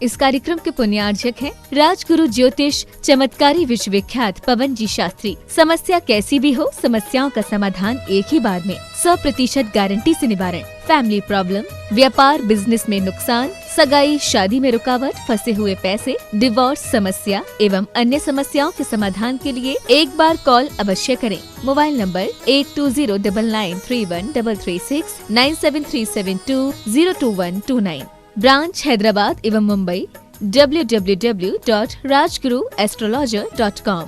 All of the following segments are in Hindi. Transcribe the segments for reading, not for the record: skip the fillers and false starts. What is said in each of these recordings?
इस कार्यक्रम के पुण्यार्जक हैं राजगुरु ज्योतिष चमत्कारी विश्वविख्यात पवन जी शास्त्री। समस्या कैसी भी हो, समस्याओं का समाधान एक ही बार में, 100% गारंटी से निवारण। फैमिली प्रॉब्लम, व्यापार बिजनेस में नुकसान, सगाई शादी में रुकावट, फंसे हुए पैसे, डिवोर्स समस्या एवं अन्य समस्याओं के समाधान के लिए एक बार कॉल अवश्य करें। Mobile number 8209931336 9737202129। ब्रांच हैदराबाद एवं मुंबई www.rajguruastrologer.com।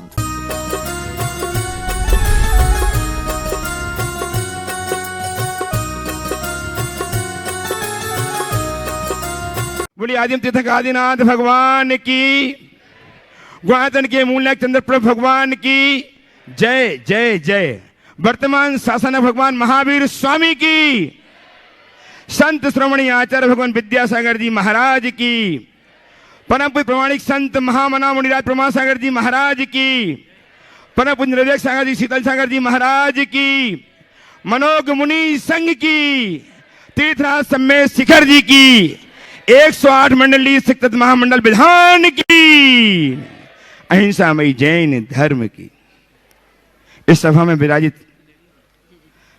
बोलिए आदिम तीर्थ आदिनाथ भगवान की, गुणायतन के मूलनायक चंद्रप्रभ भगवान की जय जय जय। वर्तमान शासन भगवान महावीर स्वामी की, संत श्रोमणी आचार्य भगवान विद्यासागर जी महाराज की, परम पूज्य प्रमाणिक संत महामना मुनिराज प्रमासागर जी महाराज की, परम पूज्य विवेक सागर जी शीतल सागर जी महाराज की, मनोग मुनि संघ की, तीर्थराज सम्मेद शिखर जी की, 108 मंडली सिक्त महामंडल विधान की, अहिंसामयी जैन धर्म की। इस सभा में विराजित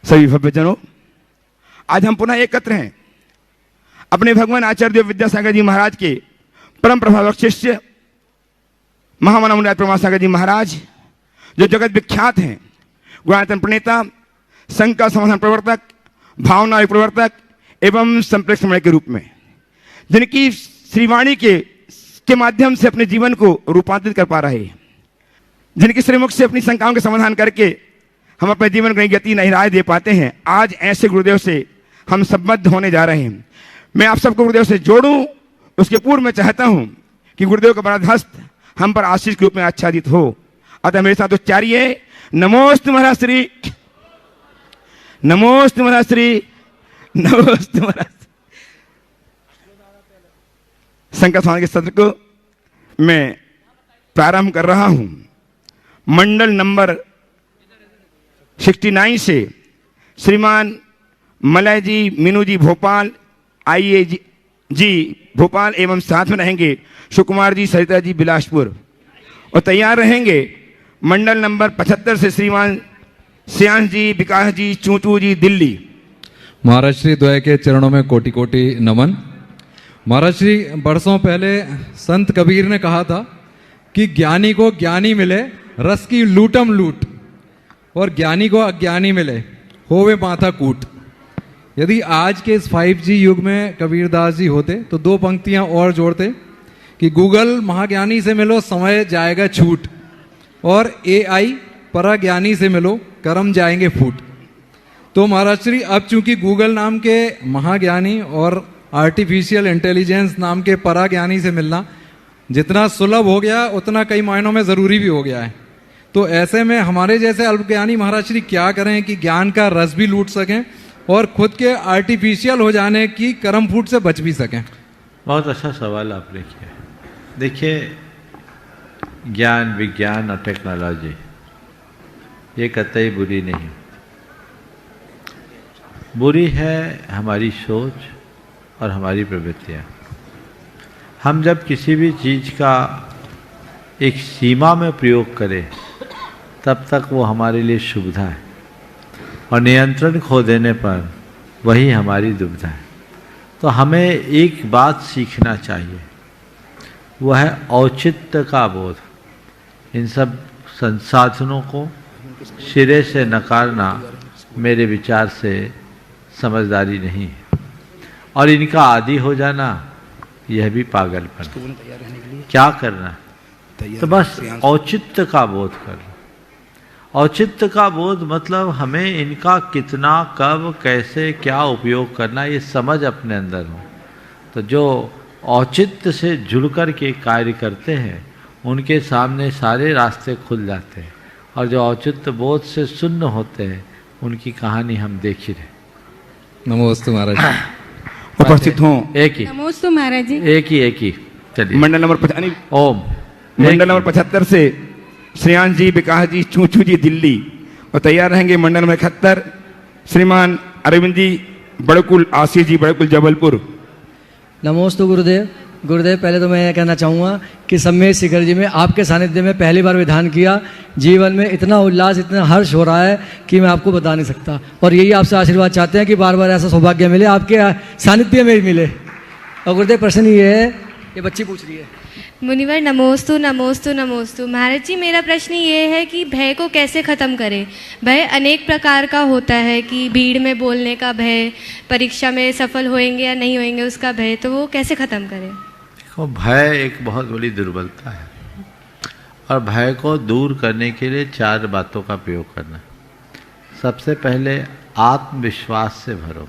सभी भव्यजनों, आज हम पुनः एकत्र हैं अपने भगवान आचार्य देव विद्यासागर जी महाराज के परम प्रभावक शिष्य महामना मुनिराज प्रमासागर जी महाराज, जो जगत विख्यात हैं, गुणायतन प्रणेता, संघ का समाधान प्रवर्तक, भावना प्रवर्तक एवं संप्रेक्षण के रूप में, जिनकी श्रीवाणी के माध्यम से अपने जीवन को रूपांतरित कर पा रहे हैं, जिनके श्रीमुख से अपनी शंकाओं के समाधान करके हम अपने जीवन को नई गति नई राय दे पाते हैं, आज ऐसे गुरुदेव से हम संबद्ध होने जा रहे हैं। मैं आप सबको गुरुदेव से जोड़ूं, उसके पूर्व में चाहता हूं कि गुरुदेव का बराधस्त हम पर आशीष के रूप में आच्छादित हो। अतः मेरे साथ उच्चारिए नमोस्तु महाराज श्री, नमोस्तु महाराज श्री, नमोस्तु महाराज। संकट समाधान के सत्र को मैं प्रारंभ कर रहा हूं। मंडल नंबर 69 से श्रीमान मलय जी, मीनू जी भोपाल, आईए जी भोपाल एवं साथ में रहेंगे सुकुमार जी, सरिता जी बिलासपुर, और तैयार रहेंगे मंडल नंबर 75 से श्रीमान श्याम जी, विकास जी, चूचू जी दिल्ली। महाराज श्री द्वय के चरणों में कोटि कोटि नमन। महाराज श्री, बरसों पहले संत कबीर ने कहा था कि ज्ञानी को ज्ञानी मिले, रस की लूटम लूट, और ज्ञानी को अज्ञानी मिले, होवे माथा कूट। यदि आज के इस 5G युग में कबीरदास जी होते तो 2 पंक्तियां और जोड़ते कि गूगल महाज्ञानी से मिलो, समय जाएगा छूट, और AI पराज्ञानी से मिलो, कर्म जाएंगे फूट। तो महाराज श्री, अब चूंकि गूगल नाम के महाज्ञानी और आर्टिफिशियल इंटेलिजेंस नाम के पराज्ञानी से मिलना जितना सुलभ हो गया, उतना कई मायनों में ज़रूरी भी हो गया है। तो ऐसे में हमारे जैसे अल्पज्ञानी महाराज श्री क्या करें कि ज्ञान का रस भी लूट सकें और खुद के आर्टिफिशियल हो जाने की कर्म फूट से बच भी सकें? बहुत अच्छा सवाल आपने किया। देखिए, ज्ञान, विज्ञान और टेक्नोलॉजी ये कतई बुरी नहीं। बुरी है हमारी सोच और हमारी प्रवृत्तियाँ। हम जब किसी भी चीज़ का एक सीमा में प्रयोग करें तब तक वो हमारे लिए सुविधा है, और नियंत्रण खो देने पर वही हमारी दुविधा है। तो हमें एक बात सीखना चाहिए, वह है औचित्य का बोध। इन सब संसाधनों को सिरे से नकारना मेरे विचार से समझदारी नहीं है, और इनका आदी हो जाना यह भी पागलपन। क्या करना? तो बस औचित्य का बोध करना। औचित्य का बोध मतलब हमें इनका कितना, कब, कैसे, क्या उपयोग करना, ये समझ अपने अंदर हो। तो जो औचित्य से जुड़ कर के कार्य करते हैं उनके सामने सारे रास्ते खुल जाते हैं, और जो औचित्य बोध से शून्य होते हैं उनकी कहानी हम देख ही रहे। नमोस्तु महाराज। उपस्थित हों एक ही, नमोस्तु महाराज जी। एक ही चलिए। मंडल नंबर 50 ओम। मंडल नंबर 75 से श्रेयांश जी, विकास जी, चूचू जी दिल्ली, और तैयार रहेंगे मंडल नंबर 71 श्रीमान अरविंद जी बड़कुल, आशीष जी बड़कुल जबलपुर। नमोस्तु गुरुदेव। गुरुदेव, पहले तो मैं यह कहना चाहूँगा कि सम्मेद शिखर जी में आपके सानिध्य में पहली बार विधान किया, जीवन में इतना उल्लास, इतना हर्ष हो रहा है कि मैं आपको बता नहीं सकता। और यही आपसे आशीर्वाद चाहते हैं कि बार बार ऐसा सौभाग्य मिले, आपके सानिध्य में ही मिले। और गुरुदेव, प्रश्न ये है, ये बच्ची पूछ रही है। मुनिवर नमोस्तु नमोस्तु नमोस्तु। महाराज जी, मेरा प्रश्न ये है कि भय को कैसे ख़त्म करें। भय अनेक प्रकार का होता है कि भीड़ में बोलने का भय, परीक्षा में सफल होएंगे या नहीं होएंगे उसका भय, तो वो कैसे ख़त्म करें। देखो, भय एक बहुत बड़ी दुर्बलता है और भय को दूर करने के लिए 4 बातों का प्रयोग करना। सबसे पहले आत्मविश्वास से भरो,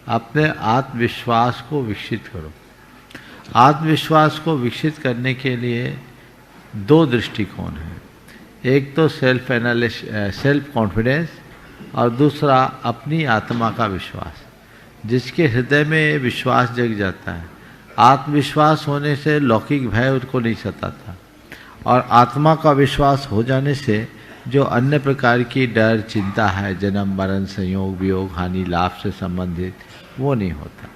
अपने आत्मविश्वास को विकसित करो। आत्मविश्वास को विकसित करने के लिए 2 दृष्टिकोण हैं। एक तो सेल्फ कॉन्फिडेंस और दूसरा अपनी आत्मा का विश्वास। जिसके हृदय में विश्वास जग जाता है, आत्मविश्वास होने से लौकिक भय उनको नहीं सताता, और आत्मा का विश्वास हो जाने से जो अन्य प्रकार की डर, चिंता है, जन्म मरण, संयोग वियोग, हानि लाभ से संबंधित, वो नहीं होता।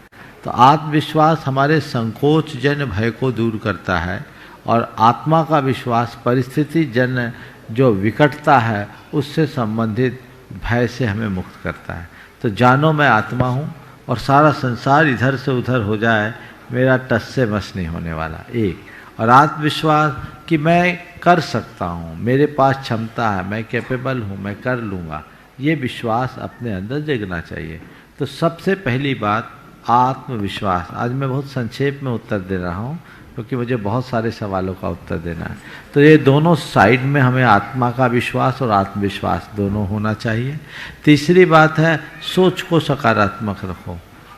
तो आत्मविश्वास हमारे संकोच जन भय को दूर करता है और आत्मा का विश्वास परिस्थिति जन जो विकटता है उससे संबंधित भय से हमें मुक्त करता है। तो जानो मैं आत्मा हूँ और सारा संसार इधर से उधर हो जाए, मेरा टस से मस नहीं होने वाला। एक, और आत्मविश्वास कि मैं कर सकता हूँ, मेरे पास क्षमता है, मैं कैपेबल हूँ, मैं कर लूँगा, ये विश्वास अपने अंदर जगना चाहिए। तो सबसे पहली बात आत्मविश्वास। आज मैं बहुत संक्षेप में उत्तर दे रहा हूँ क्योंकि मुझे बहुत सारे सवालों का उत्तर देना है। तो ये दोनों साइड में हमें आत्मा का विश्वास और आत्मविश्वास दोनों होना चाहिए। तीसरी बात है सोच को सकारात्मक रखो,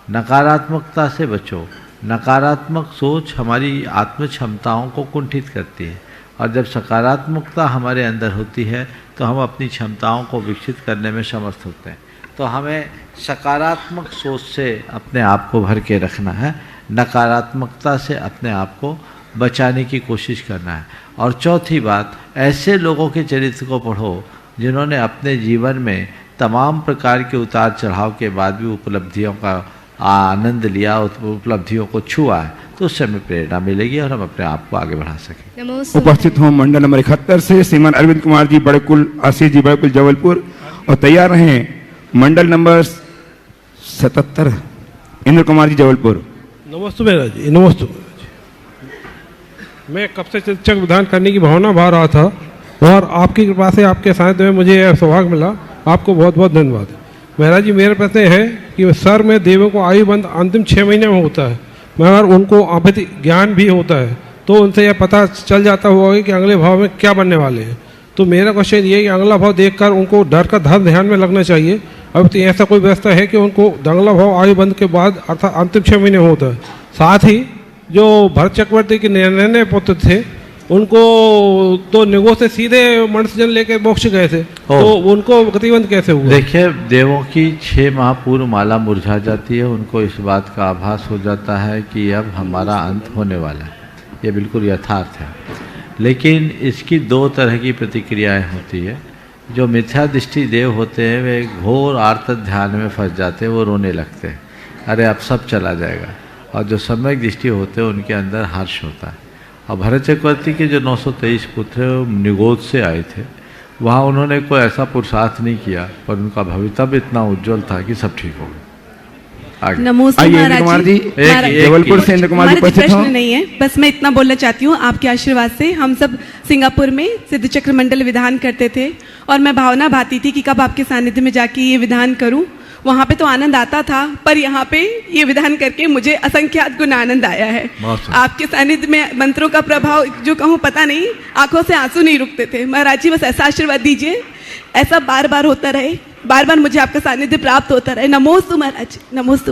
नकारात्मकता से बचो। नकारात्मक सोच हमारी आत्म क्षमताओं को कुंठित करती है, और जब सकारात्मकता हमारे अंदर होती है तो हम अपनी क्षमताओं को विकसित करने में समर्थ होते हैं। तो हमें सकारात्मक सोच से अपने आप को भर के रखना है, नकारात्मकता से अपने आप को बचाने की कोशिश करना है। और चौथी बात, ऐसे लोगों के चरित्र को पढ़ो जिन्होंने अपने जीवन में तमाम प्रकार के उतार चढ़ाव के बाद भी उपलब्धियों का आनंद लिया, उपलब्धियों को छुआ है, तो उससे हमें प्रेरणा मिलेगी और हम अपने आप को आगे बढ़ा सकें। उपस्थित हों मंडल नंबर 71 से श्रीमान अरविंद कुमार जी बड़कुल, आशीष जी बड़कुल जबलपुर, और तैयार रहें मंडल नंबर 77 इंद्र कुमार जी जबलपुर। नमस्ते महाराज जी, नमस्ते महाराज जी। मैं कब से शिक्षक विधान करने की भावना भा रहा था और आपकी कृपा से, आपके सानिध्य में मुझे यह सौभाग्य मिला। आपको बहुत बहुत धन्यवाद। महाराज जी, मेरा प्रश्न है कि सर में देवों को आयु बंद अंतिम 6 महीने में होता है, मगर उनको अभी ज्ञान भी होता है, तो उनसे यह पता चल जाता होगा कि अगले भाव में क्या बनने वाले हैं। तो मेरा क्वेश्चन ये है कि अगला भाव देखकर उनको डर का धर्म ध्यान में लगना चाहिए। अब तो ऐसा कोई व्यवस्था है कि उनको अगला भाव आयु बंद के बाद अर्थात अंतिम 6 महीने होता है। साथ ही जो भरत चक्रवर्ती के नन्हे पुत्र थे, उनको तो निगो से सीधे मनुष्यजन लेके मोक्ष गए थे, तो उनको गतिबंध कैसे हुआ? देखिए, देवों की 6 माह पूर्व माला मुरझा जाती है, उनको इस बात का आभास हो जाता है कि अब हमारा अंत होने वाला है। ये बिल्कुल यथार्थ है, लेकिन इसकी 2 तरह की प्रतिक्रियाएं होती है। जो मिथ्या दृष्टि देव होते हैं वे घोर आर्त ध्यान में फंस जाते हैं, वो रोने लगते हैं, अरे अब सब चला जाएगा। और जो सम्यक दृष्टि होते हैं उनके अंदर हर्ष होता है। और भरत चक्रवर्ती के जो 923 पुत्र निगोद से आए थे, वहाँ उन्होंने कोई ऐसा पुरुषार्थ नहीं किया, पर उनका भवितव्य इतना उज्जवल था कि सब ठीक हो गया। नमस्ते महाराज जी, जबलपुर से इंद्र कुमार जी प्रश्न नहीं है, बस मैं इतना बोलना चाहती हूँ। आपके आशीर्वाद से हम सब सिंगापुर में सिद्ध चक्र मंडल विधान करते थे, और मैं भावना भाती थी कि कब आपके सानिध्य में जाके ये विधान करूँ। वहाँ पे तो आनंद आता था, पर यहाँ पे ये विधान करके मुझे असंख्यात गुना आनंद आया है। आपके सानिध्य में मंत्रों का प्रभाव जो कहूँ पता नहीं, आंखों से आंसू नहीं रुकते थे। महाराज जी, बस ऐसा आशीर्वाद दीजिए, ऐसा बार बार होता रहे, बार बार मुझे आपका सानिध्य प्राप्त होता रहे। नमोस्तु महाराज, नमोस्तु।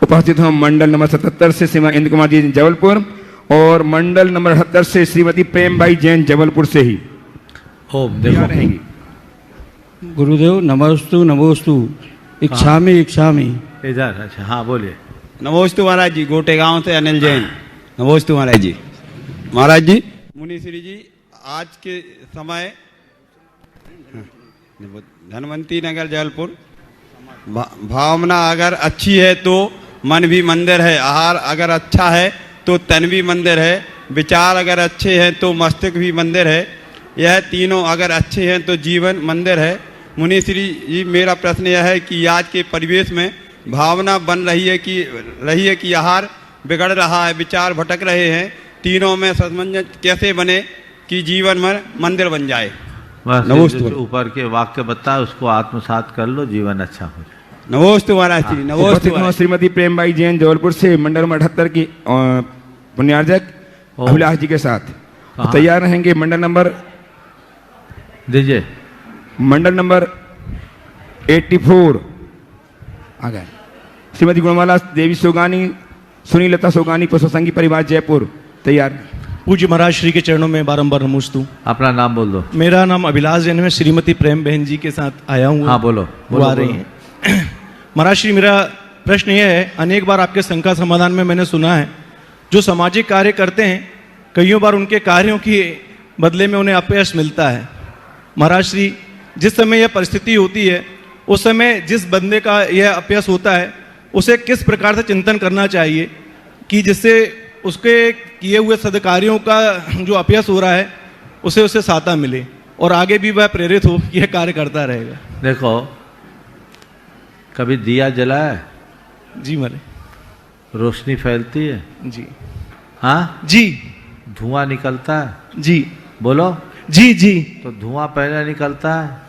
उपस्थित हम मंडल नंबर 77 से श्रीमान इंद्र कुमार जी जबलपुर, और मंडल नंबर 78 से श्रीमती प्रेमबाई जैन जबलपुर से ही रहेंगी। गुरुदेव नमोस्तु नमोस्तु, इच्छामि इच्छामि। इधर, अच्छा, हाँ बोलिए। नमोस्तु महाराज जी, गोटे गांव से अनिल जैन। नमोस्तु महाराज जी। महाराज जी, मुनीश्री जी, आज के समय धनवंती नगर जबलपुर, भावना अगर अच्छी है तो मन भी मंदिर है, आहार अगर अच्छा है तो तन भी मंदिर है, विचार अगर अच्छे हैं तो मस्तिष्क भी मंदिर है, यह तीनों अगर अच्छे हैं तो जीवन मंदिर है। मुनि श्री जी, मेरा प्रश्न यह है कि आज के परिवेश में भावना बन रही है कि आहार बिगड़ रहा है, विचार भटक रहे हैं, तीनों में सामंजस्य कैसे बने कि जीवन में मंदिर बन जाए। नमोस्तु। ऊपर के वाक्य बताए उसको आत्मसात कर लो, जीवन अच्छा हो जाए। नमोस्तु महाराज जी। नमोस्तु। श्रीमती प्रेमबाई जैन जबलपुर से मंडल नंबर 78 की पुण्यार्जक अभिलाष जी के साथ तैयार रहेंगे। मंडल नंबर दीजिए, मंडल नंबर 84 आ गए। श्रीमती गुणमाला देवी सोगानी, सुनीलता सोगानी, पुष्पसंगी परिवार जयपुर तैयार। पूज्य महाराज श्री के चरणों में बारंबार नमोस्तु। अपना नाम बोल दो। मेरा नाम अभिलाष जैन है, श्रीमती प्रेम बहन जी के साथ आया हूँ। हाँ बोलो, वो आ रही हैं। महाराज श्री, मेरा प्रश्न यह है, अनेक बार आपके शंका समाधान में मैंने सुना है, जो सामाजिक कार्य करते हैं कईयों बार उनके कार्यों के बदले में उन्हें अपयश मिलता है। महाराज श्री, जिस समय यह परिस्थिति होती है उस समय जिस बंदे का यह अपयश होता है उसे किस प्रकार से चिंतन करना चाहिए कि जिससे उसके किए हुए सदकार्यों का जो अपयश हो रहा है उसे सहायता मिले और आगे भी वह प्रेरित हो कि यह कार्य करता रहेगा। देखो, कभी दिया जलाया? जी मारे। रोशनी फैलती है? जी। हाँ जी। धुआं निकलता है? जी। बोलो। जी जी। तो धुआं पहले निकलता है?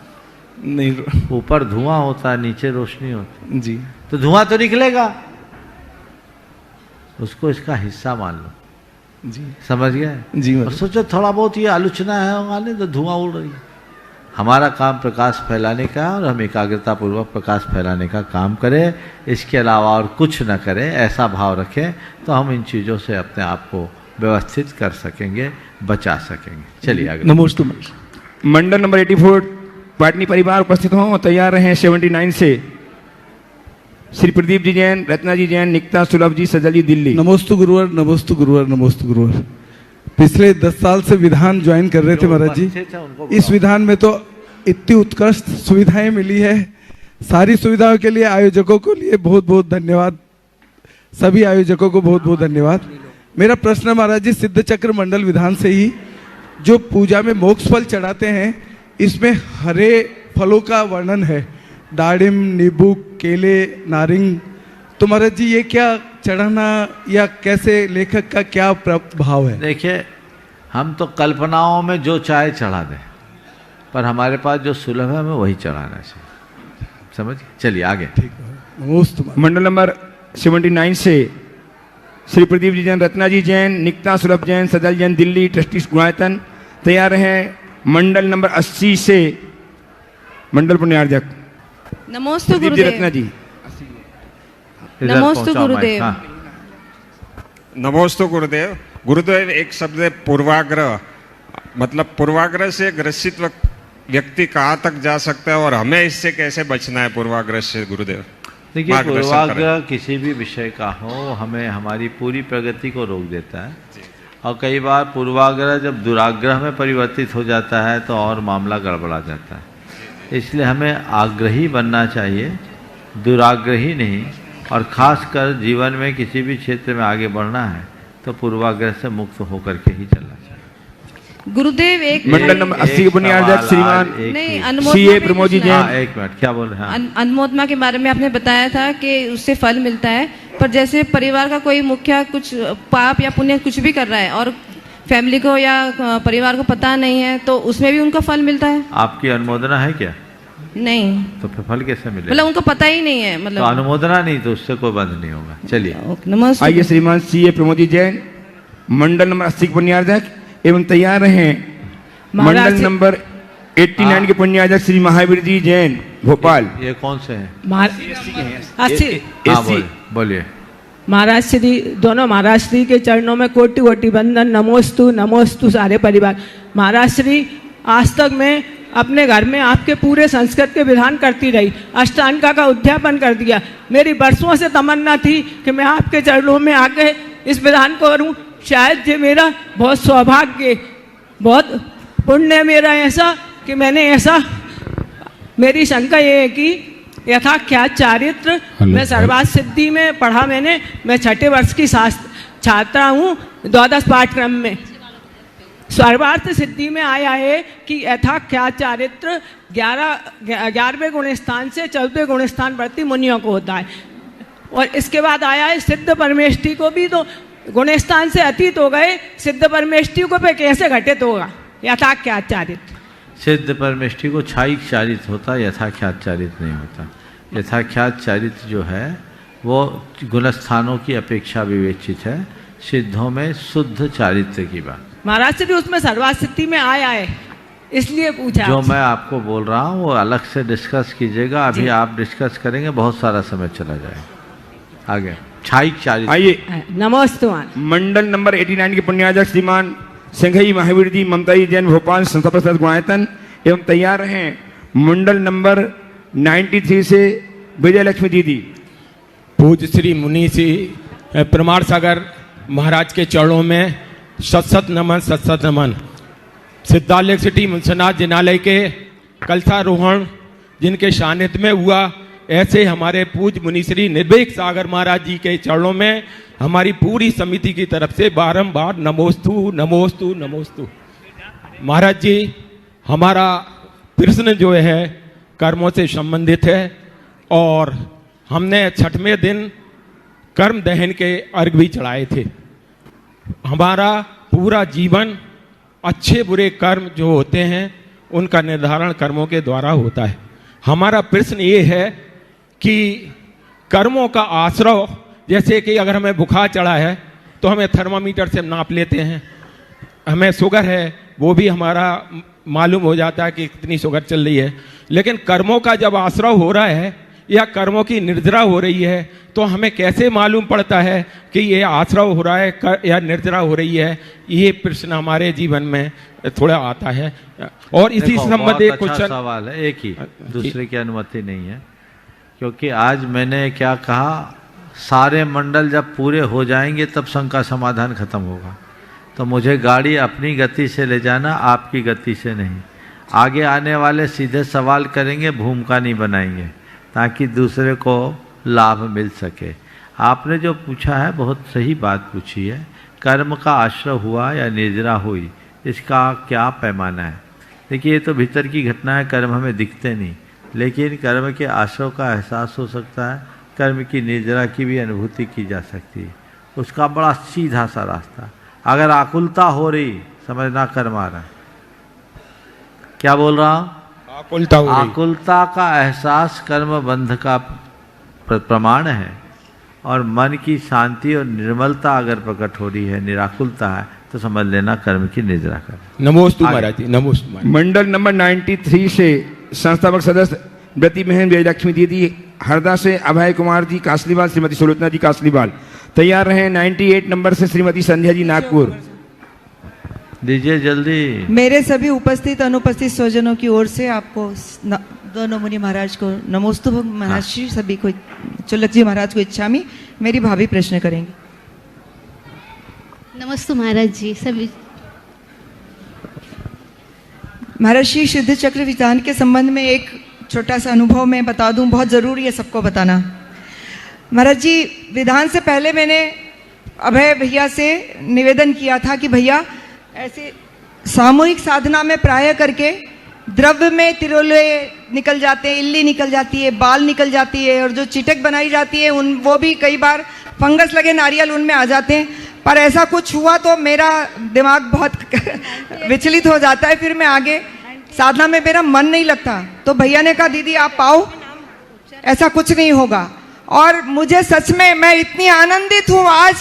नहीं, ऊपर धुआं होता है, नीचे रोशनी होती है। जी। तो धुआं तो निकलेगा, उसको इसका हिस्सा मान लो। जी। समझ गए? जी। और सोचो थोड़ा बहुत ये आलोचना है वाले तो धुआं उड़ रही है। हमारा काम प्रकाश फैलाने का है और हम एकाग्रता पूर्वक प्रकाश फैलाने का काम करें, इसके अलावा और कुछ न करें, ऐसा भाव रखें तो हम इन चीज़ों से अपने आप को व्यवस्थित कर सकेंगे, बचा सकेंगे। चलिए आगे। नमोस्तु। मंडल नंबर 84 पाटनी परिवार उपस्थित हों, तैयार रहें। 79 से श्री प्रदीप जी जैन, रत्ना जी जैन, निकिता सुलभ जी, सजल जी, दिल्ली। नमोस्तु गुरुवर, नमोस्तु गुरुवर, नमोस्तु गुरुवर। पिछले 10 साल से विधान ज्वाइन कर रहे थे महाराज जी। इस विधान में तो इतनी उत्कृष्ट सुविधाएं मिली है, सारी सुविधाओं के लिए आयोजकों को लिए बहुत बहुत धन्यवाद, सभी आयोजकों को बहुत बहुत धन्यवाद। मेरा प्रश्न महाराज जी, सिद्ध चक्र मंडल विधान से ही जो पूजा में मोक्ष फल चढ़ाते हैं, इसमें हरे फलों का वर्णन है, दाड़िम, नींबू, केले, नारिंग। तो महाराज जी ये क्या चढ़ाना या कैसे, लेखक का क्या भाव है? देखिए, हम तो कल्पनाओं में जो चाहे चढ़ा दें, पर हमारे पास जो सुलभ है हमें वही चढ़ाना चाहिए। समझ? चलिए आगे। मंडल नंबर 79 से श्री प्रदीप जी जैन, रत्ना जी जैन, निकिता सुलभ जैन, सजल जैन, दिल्ली, ट्रस्टी गुणायतन तैयार हैं। मंडल नंबर 80 से मंडल पुण्यार्जक नमोस्तु गुरुदेव। रत्ना जी। नमोस्तु गुरुदेव। नमोस्तु गुरुदेव। गुरुदेव, एक शब्द है पूर्वाग्रह, मतलब पूर्वाग्रह से ग्रसित व्यक्ति कहाँ तक जा सकता है और हमें इससे कैसे बचना है पूर्वाग्रह से गुरुदेव? देखिए, पूर्वाग्रह किसी भी विषय का हो, हमें हमारी पूरी प्रगति को रोक देता है। और कई बार पूर्वाग्रह जब दुराग्रह में परिवर्तित हो जाता है तो और मामला गड़बड़ा जाता है। इसलिए हमें आग्रही बनना चाहिए, दुराग्रही नहीं। और ख़ासकर जीवन में किसी भी क्षेत्र में आगे बढ़ना है तो पूर्वाग्रह से मुक्त होकर के ही चलना चाहिए। गुरुदेव, एक मंडल नंबर 80 के बुनियादक श्रीमान सीए प्रमोद जी जैन। एक मिनट, क्या बोल रहे हैं? अनमोदमा के बारे में आपने बताया था कि उससे फल मिलता है, पर जैसे परिवार का कोई मुखिया कुछ पाप या पुण्य कुछ भी कर रहा है और फैमिली को या परिवार को पता नहीं है, तो उसमें भी उनका फल मिलता है? आपकी अनुमोदना है क्या? नहीं। तो फिर फल कैसे मिलेगा? मतलब उनको पता ही नहीं है, मतलब तो अनुमोदना नहीं तो उससे कोई बंद नहीं होगा। चलिए नमस्ते। आइए श्रीमान सीए प्रमोद जी जैन, मंडल नंबर 80 के पुण्यार्जक एवं तैयार हैं। मंडल नंबर 89 के पुण्यार्जक श्री महावीर जी जैन, भोपाल। ये कौन से हैं? बोलिए। महाराज श्री, दोनों महाराज श्री के चरणों में कोटि कोटि वंदन। नमोस्तु नमोस्तु सारे परिवार। महाराज श्री, आज तक मैं अपने घर में आपके पूरे संस्कृत के विधान करती रही, अष्टांगा का उद्यापन कर दिया। मेरी वर्षों से तमन्ना थी कि मैं आपके चरणों में आके इस विधान को करूं। शायद ये मेरा बहुत सौभाग्य, बहुत पुण्य मेरा ऐसा कि मैंने ऐसा, मेरी शंका ये है कि यथा क्या चारित्र मैं सर्वात सिद्धि में पढ़ा मैंने, मैं छठे वर्ष की छात्रा हूँ द्वादश पाठ्यक्रम में। सर्वार्थ सिद्धि में आया है कि यथाख्यात चारित्र 11वें गुण स्थान से 14वें गुण स्थान प्रति मुनियों को होता है। और इसके बाद आया है सिद्ध परमेष्टि को भी, तो गुण स्थान से अतीत हो गए, सिद्ध परमेष्टि को पे कैसे घटित होगा यथाख्यात चारित्र? सिद्ध परमेष्टि को छायिक चारित्र होता है, यथाख्यात चारित्र नहीं होता। यथाख्यात चारित्र जो है वो गुणस्थानों की अपेक्षा विवेचित है, सिद्धों में शुद्ध चारित्र की बात। महाराज से भी उसमें सर्वार्थ सिद्धि में आया है, इसलिए पूछा। जो मैं आपको बोल रहा हूँ वो अलग से डिस्कस कीजिएगा, अभी आप डिस्कस करेंगे बहुत सारा समय चला जाएगा। आगे छायिक चारित्र। आइए नमोस्तु। मंडल नंबर 89 के पुण्याध्यक्ष श्रीमान सिंघई महावीर जी, ममता जी जैन भोपाल संस्था प्रसाद गुणायतन एवं तैयार हैं मंडल नंबर 93 से विजय लक्ष्मी दीदी। पूज्य श्री मुनि श्री प्रमाण सागर महाराज के चरणों में सत नमन। सिद्धालय सिटी मुंसनाथ जिनालय के कलशारोहण जिनके सानिध्य में हुआ, ऐसे हमारे पूज्य मुनि श्री निर्भीक सागर महाराज जी के चरणों में हमारी पूरी समिति की तरफ से बारंबार नमोस्तु नमोस्तु नमोस्तु। महाराज जी, हमारा प्रश्न जो है कर्मों से संबंधित है और हमने 6वें दिन कर्म दहन के अर्घ भी चढ़ाए थे। हमारा पूरा जीवन अच्छे बुरे कर्म जो होते हैं उनका निर्धारण कर्मों के द्वारा होता है। हमारा प्रश्न ये है कि कर्मों का आश्रय, जैसे कि अगर हमें बुखार चढ़ा है तो हमें थर्मामीटर से नाप लेते हैं, हमें शुगर है वो भी हमारा मालूम हो जाता है कि कितनी शुगर चल रही है। लेकिन कर्मों का जब आश्रय हो रहा है या कर्मों की निर्जरा हो रही है तो हमें कैसे मालूम पड़ता है कि ये आश्रय हो रहा है या निर्जरा हो रही है? ये प्रश्न हमारे जीवन में थोड़ा आता है। और इसी संबंधित कुछ सवाल है, एक ही, दूसरे की अनुमति नहीं है। क्योंकि आज मैंने क्या कहा, सारे मंडल जब पूरे हो जाएंगे तब शंका समाधान खत्म होगा। तो मुझे गाड़ी अपनी गति से ले जाना, आपकी गति से नहीं। आगे आने वाले सीधे सवाल करेंगे, भूमिका नहीं बनाएंगे, ताकि दूसरे को लाभ मिल सके। आपने जो पूछा है बहुत सही बात पूछी है। कर्म का आश्रय हुआ या निर्जरा हुई, इसका क्या पैमाना है? देखिए, ये तो भीतर की घटना है, कर्म हमें दिखते नहीं, लेकिन कर्म के आश्रय का एहसास हो सकता है, कर्म की निर्जरा की भी अनुभूति की जा सकती है। उसका बड़ा सीधा सा रास्ता, अगर आकुलता हो रही समझना कर्म आ रहा है। क्या बोल रहा हूँ? आकुलता का एहसास कर्म बंध का प्रमाण है। और मन की शांति और निर्मलता अगर प्रकट हो रही है, निराकुलता है, तो समझ लेना कर्म की निर्जरा कर। नमोस्तु महाराज जी, नमोस्तु। मंडल नंबर 93 से संस्थापक सदस्य व्रती बहन विजय लक्ष्मी दीदी, हरदा से अभय कुमार जी कासलीवाल, श्रीमती सुलोचना जी कासलीवाल। तैयार रहे 98 नंबर से श्रीमती संध्या जी नागपुर। दीजिए जल्दी। मेरे सभी उपस्थित अनुपस्थित स्वजनों की ओर से आपको दोनों मुनि महाराज को नमोस्तु महाराज श्री, सभी को चुलक जी महाराज को इच्छामी। मेरी भाभी प्रश्न करेंगी। नमस्ते महाराज जी सभी। महाराज श्री सिद्ध चक्र विधान के संबंध में एक छोटा सा अनुभव मैं बता दूं, बहुत ज़रूरी है सबको बताना। महाराज जी, विधान से पहले मैंने अभय भैया से निवेदन किया था कि भैया ऐसे सामूहिक साधना में प्राय करके द्रव्य में तिरोले निकल जाते हैं, इल्ली निकल जाती है, बाल निकल जाती है, और जो चिटक बनाई जाती है उन वो भी कई बार फंगस लगे नारियल उनमें आ जाते हैं। पर ऐसा कुछ हुआ तो मेरा दिमाग बहुत विचलित हो जाता है, फिर मैं आगे साधना में मेरा मन नहीं लगता। तो भैया ने कहा दीदी आप आओ, ऐसा कुछ नहीं होगा। और मुझे सच में मैं इतनी आनंदित हूँ आज,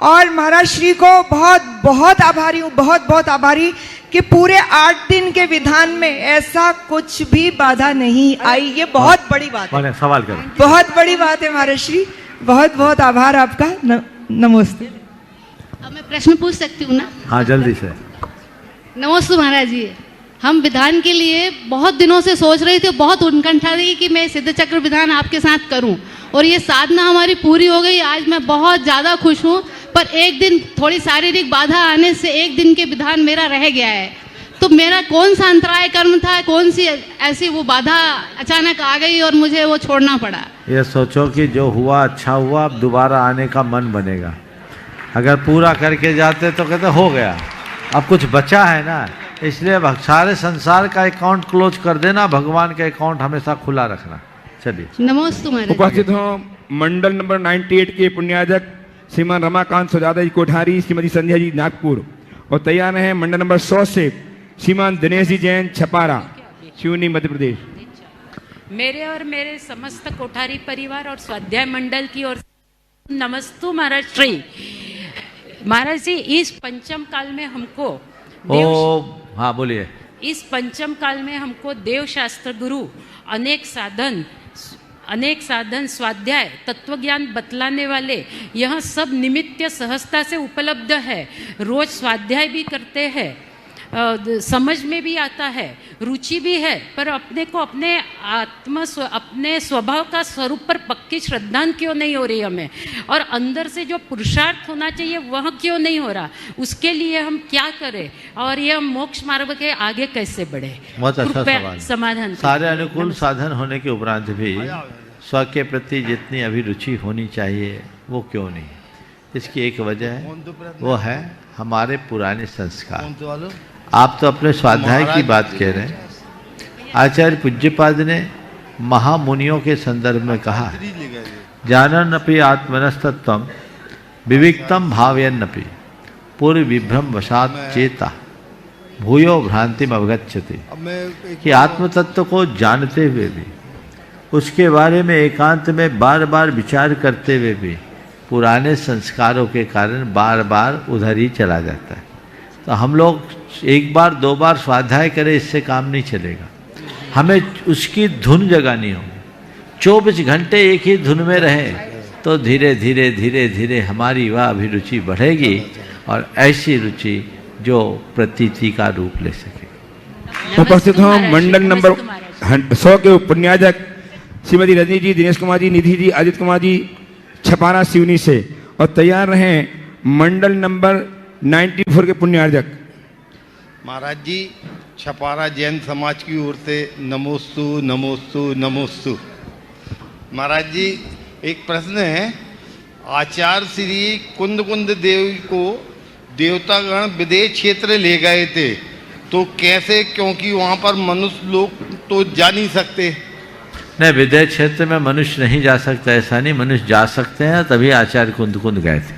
और महाराज श्री को बहुत बहुत आभारी हूँ, बहुत बहुत आभारी कि पूरे 8 दिन के विधान में ऐसा कुछ भी बाधा नहीं आई। ये बहुत बड़ी बात है, सवाल करो, बहुत बड़ी बात है महाराज श्री, बहुत बहुत आभार आपका। नमस्ते। अब मैं प्रश्न पूछ सकती हूँ ना? हाँ जल्दी से। नमस्ते महाराज जी, हम विधान के लिए बहुत दिनों से सोच रहे थे, बहुत उत्कंठा रही कि मैं सिद्ध चक्र विधान आपके साथ करूं, और ये साधना हमारी पूरी हो गई। आज मैं बहुत ज़्यादा खुश हूँ, पर एक दिन थोड़ी शारीरिक बाधा आने से एक दिन के विधान मेरा रह गया है। तो मेरा कौन सा अंतराय कर्म था, कौन सी ऐसी वो बाधा अचानक आ गई और मुझे वो छोड़ना पड़ा? ये सोचो कि जो हुआ अच्छा हुआ, अब दोबारा आने का मन बनेगा। अगर पूरा करके जाते तो कहते हो गया, अब कुछ बचा है ना, इसलिए सारे संसार का अकाउंट क्लोज कर देना, भगवान का अकाउंट हमेशा खुला रखना। चलिए नमस्ते महाराज। उपस्थित हो मंडल नंबर 98 के पुण्याजक श्रीमान रमाकांत सुजाता जी कोठारी, श्रीमती संध्या जी नागपुर, और तैयार हैं मंडल नंबर 100 से श्रीमान दिनेश जी जैन छपारा, सिवनी मध्य प्रदेश। मेरे और मेरे समस्त कोठारी परिवार और स्वाध्याय मंडल की ओर नमस्तु महाराज श्री। महाराज जी, इस पंचम काल में हमको हाँ बोलिए। इस पंचम काल में हमको देव शास्त्र गुरु अनेक साधन स्वाध्याय तत्वज्ञान बतलाने वाले यह सब निमित्त सहजता से उपलब्ध है। रोज स्वाध्याय भी करते हैं, समझ में भी आता है, रुचि भी है, पर अपने को अपने स्वभाव का स्वरूप पर पक्की श्रद्धा क्यों नहीं हो रही हमें, और अंदर से जो पुरुषार्थ होना चाहिए वह क्यों नहीं हो रहा, उसके लिए हम क्या करें और यह मोक्ष मार्ग के आगे कैसे बढ़े। बहुत अच्छा सवाल। समाधान सारे अनुकूल साधन होने के उपरांत भी स्व के प्रति जितनी अभिरुचि होनी चाहिए वो क्यों नहीं। इसकी एक वजह है, वो है हमारे पुराने संस्कार। आप तो अपने स्वाध्याय की बात कह रहे हैं। आचार्य पूज्यपाद ने महामुनियों के संदर्भ में कहा, जानन्नपि आत्मनस्तत्वम विविक्तम भावयन्नपि पूर्व विभ्रम वशात चेता भूयो भ्रांतिम अवगच्छति, कि आत्म तत्व को जानते हुए भी उसके बारे में एकांत में बार बार विचार करते हुए भी पुराने संस्कारों के कारण बार बार उधर ही चला जाता है। तो हम लोग एक बार दो बार स्वाध्याय करें इससे काम नहीं चलेगा, हमें उसकी धुन जगानी होगी। 24 घंटे एक ही धुन में रहे तो धीरे धीरे धीरे धीरे हमारी वह अभिरुचि बढ़ेगी, और ऐसी रुचि जो प्रतीति का रूप ले सके। उपस्थित हो मंडल नंबर 100 के पुण्याजक श्रीमती रजनी जी, दिनेश कुमार जी, निधि जी, अजित कुमार जी छपारा सिवनी से, और तैयार रहें मंडल नंबर 94 के पुण्यार्जक। महाराज जी, छपारा जैन समाज की ओर से नमोस्तु नमोस्तु नमोस्तु। महाराज जी, एक प्रश्न है। आचार्य श्री कुंद कुंद देव को देवतागण विदेश क्षेत्र ले गए थे, तो कैसे, क्योंकि वहाँ पर मनुष्य लोग तो जा नहीं सकते। नहीं, विदेश क्षेत्र में मनुष्य नहीं जा सकता ऐसा नहीं, मनुष्य जा सकते हैं, तभी आचार्य कुंद कुंद गए थे।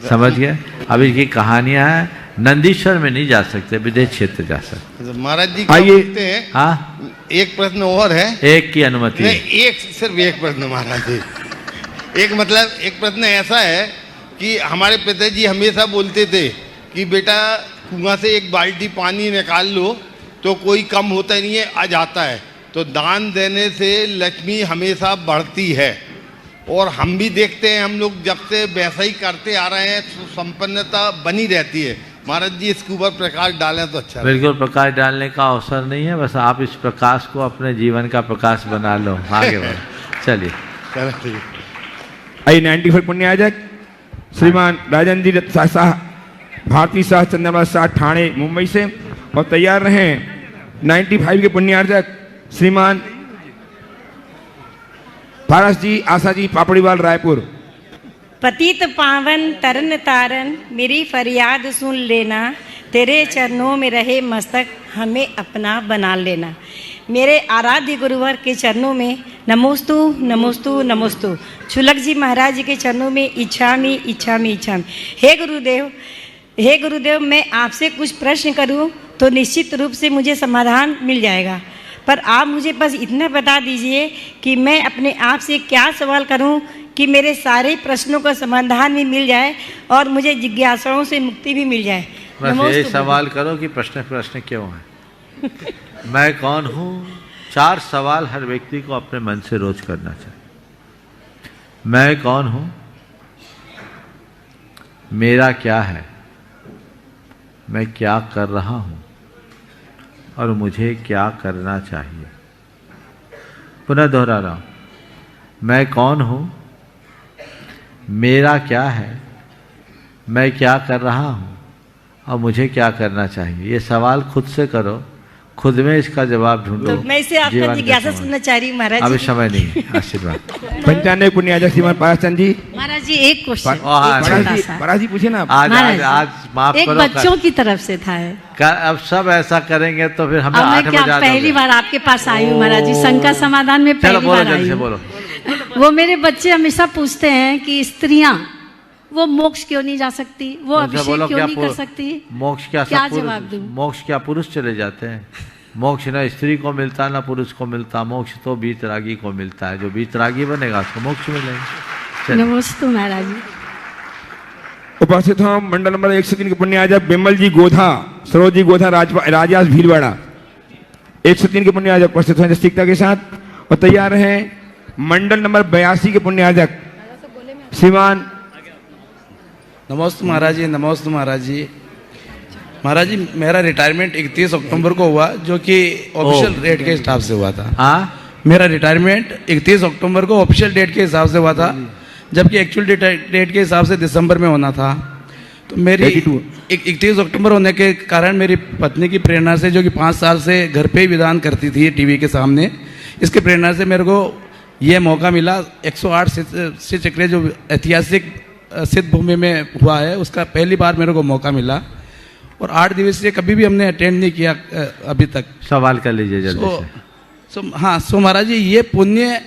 समझ गए। अब इसकी कहानियां हैं, नंदीश्वर में नहीं जा सकते, विदेश क्षेत्र जा सकते। महाराज जी क्या बोलते हैं? हाँ, एक प्रश्न और है। एक की अनुमति है। सिर्फ एक प्रश्न महाराज जी। एक प्रश्न ऐसा है कि हमारे पिताजी हमेशा बोलते थे कि बेटा कुआं से एक बाल्टी पानी निकाल लो तो कोई कम होता नहीं है, आ जाता है। तो दान देने से लक्ष्मी हमेशा बढ़ती है, और हम भी देखते हैं, हम लोग जब से वैसा ही करते आ रहे हैं तो संपन्नता बनी रहती है। महाराज जी, इसके ऊपर प्रकाश डालें तो अच्छा। बिल्कुल, प्रकाश डालने का अवसर नहीं है, बस आप इस प्रकाश को अपने जीवन का प्रकाश बना लो, आगे बढ़ो। चलिए। आई 94 पुण्याजक श्रीमान राजन जी शाह, भारती शाह, चंद्रबास शाह, ठाणे मुंबई से, और तैयार रहें 95 के पुण्यार्जक श्रीमान पारस जी, आशा जी, पापड़ीवाल, रायपुर। पतित पावन तरन तारन मेरी फरियाद सुन लेना, तेरे चरणों में रहे मस्तक हमें अपना बना लेना। मेरे आराध्य गुरुवर के चरणों में नमोस्तु नमोस्तु नमोस्तु। छुलक जी महाराज जी के चरणों में इच्छामि इच्छामि इच्छामि। हे गुरुदेव, मैं आपसे कुछ प्रश्न करूं तो निश्चित रूप से मुझे समाधान मिल जाएगा, पर आप मुझे बस इतना बता दीजिए कि मैं अपने आप से क्या सवाल करूं कि मेरे सारे प्रश्नों का समाधान भी मिल जाए और मुझे जिज्ञासाओं से मुक्ति भी मिल जाए। बस यही सवाल करो कि प्रश्न क्यों है। मैं कौन हूँ, 4 सवाल हर व्यक्ति को अपने मन से रोज करना चाहिए। मैं कौन हूँ, मेरा क्या है, मैं क्या कर रहा हूँ, और मुझे क्या करना चाहिए। पुनः दोहरा रहा हूँ, मैं कौन हूँ, मेरा क्या है, मैं क्या कर रहा हूँ, और मुझे क्या करना चाहिए। ये सवाल खुद से करो, खुद में इसका जवाब ढूंढो। तो मैं इसे आपका जिज्ञासा सुनना चाह रही हूँ महाराज। अभी समय नहीं है। आशीर्वाद। 95 पुण्याजक श्रीमान पारसचंद जी। महाराज महाराज जी एक क्वेश्चन महाराज जी पूछे ना। आज माफ एक करो, बच्चों की तरफ से था। अब सब ऐसा करेंगे तो फिर हमें अब 8 मैं क्या बजा पहली बार आपके पास आई हूँ महाराज जी, शंका समाधान में पहली बार आई हूँ। बोलो। वो मेरे बच्चे हमेशा पूछते हैं कि स्त्रियां वो मोक्ष क्यों नहीं जा सकती, वो अभिषेक क्यों नहीं कर सकती। मोक्ष क्या जवाब दूं? मोक्ष क्या पुरुष चले जाते हैं? मोक्ष न स्त्री को मिलता न पुरुष को मिलता, मोक्ष तो वीतरागी को मिलता है। जो वीतरागी बनेगा उसको मोक्ष मिलेगा। नमस्ते महाराज जी। उपस्थित हो मंडल नंबर 103 के पुण्याजक बिमल जी गोधा, सरोज जी गोधा, राजास भीलवाड़ा 103 के पुण्याजक उपस्थित हो नैतिकता के साथ और तैयार हैं। मंडल नंबर 82 के पुण्याजक श्रीमान। नमस्ते महाराज जी, नमस्ते महाराज जी। महाराज जी मेरा रिटायरमेंट 31 अक्टूबर को हुआ, जो कि ऑफिशियल डेट के हिसाब से हुआ था। हाँ, मेरा रिटायरमेंट 31 अक्टूबर को ऑफिशियल डेट के हिसाब से हुआ था, जबकि एक्चुअल डेट के हिसाब से दिसंबर में होना था। तो मेरी 31 अक्टूबर होने के कारण मेरी पत्नी की प्रेरणा से, जो कि 5 साल से घर पे ही विधान करती थी टीवी के सामने, इसके प्रेरणा से मेरे को ये मौका मिला। 108 श्री चक्र जो ऐतिहासिक सिद्ध भूमि में हुआ है, उसका पहली बार मेरे को मौका मिला और 8 दिवसीय कभी भी हमने अटेंड नहीं किया अभी तक। सवाल कर लीजिए जल्दी से। सो महाराज जी, ये पुण्य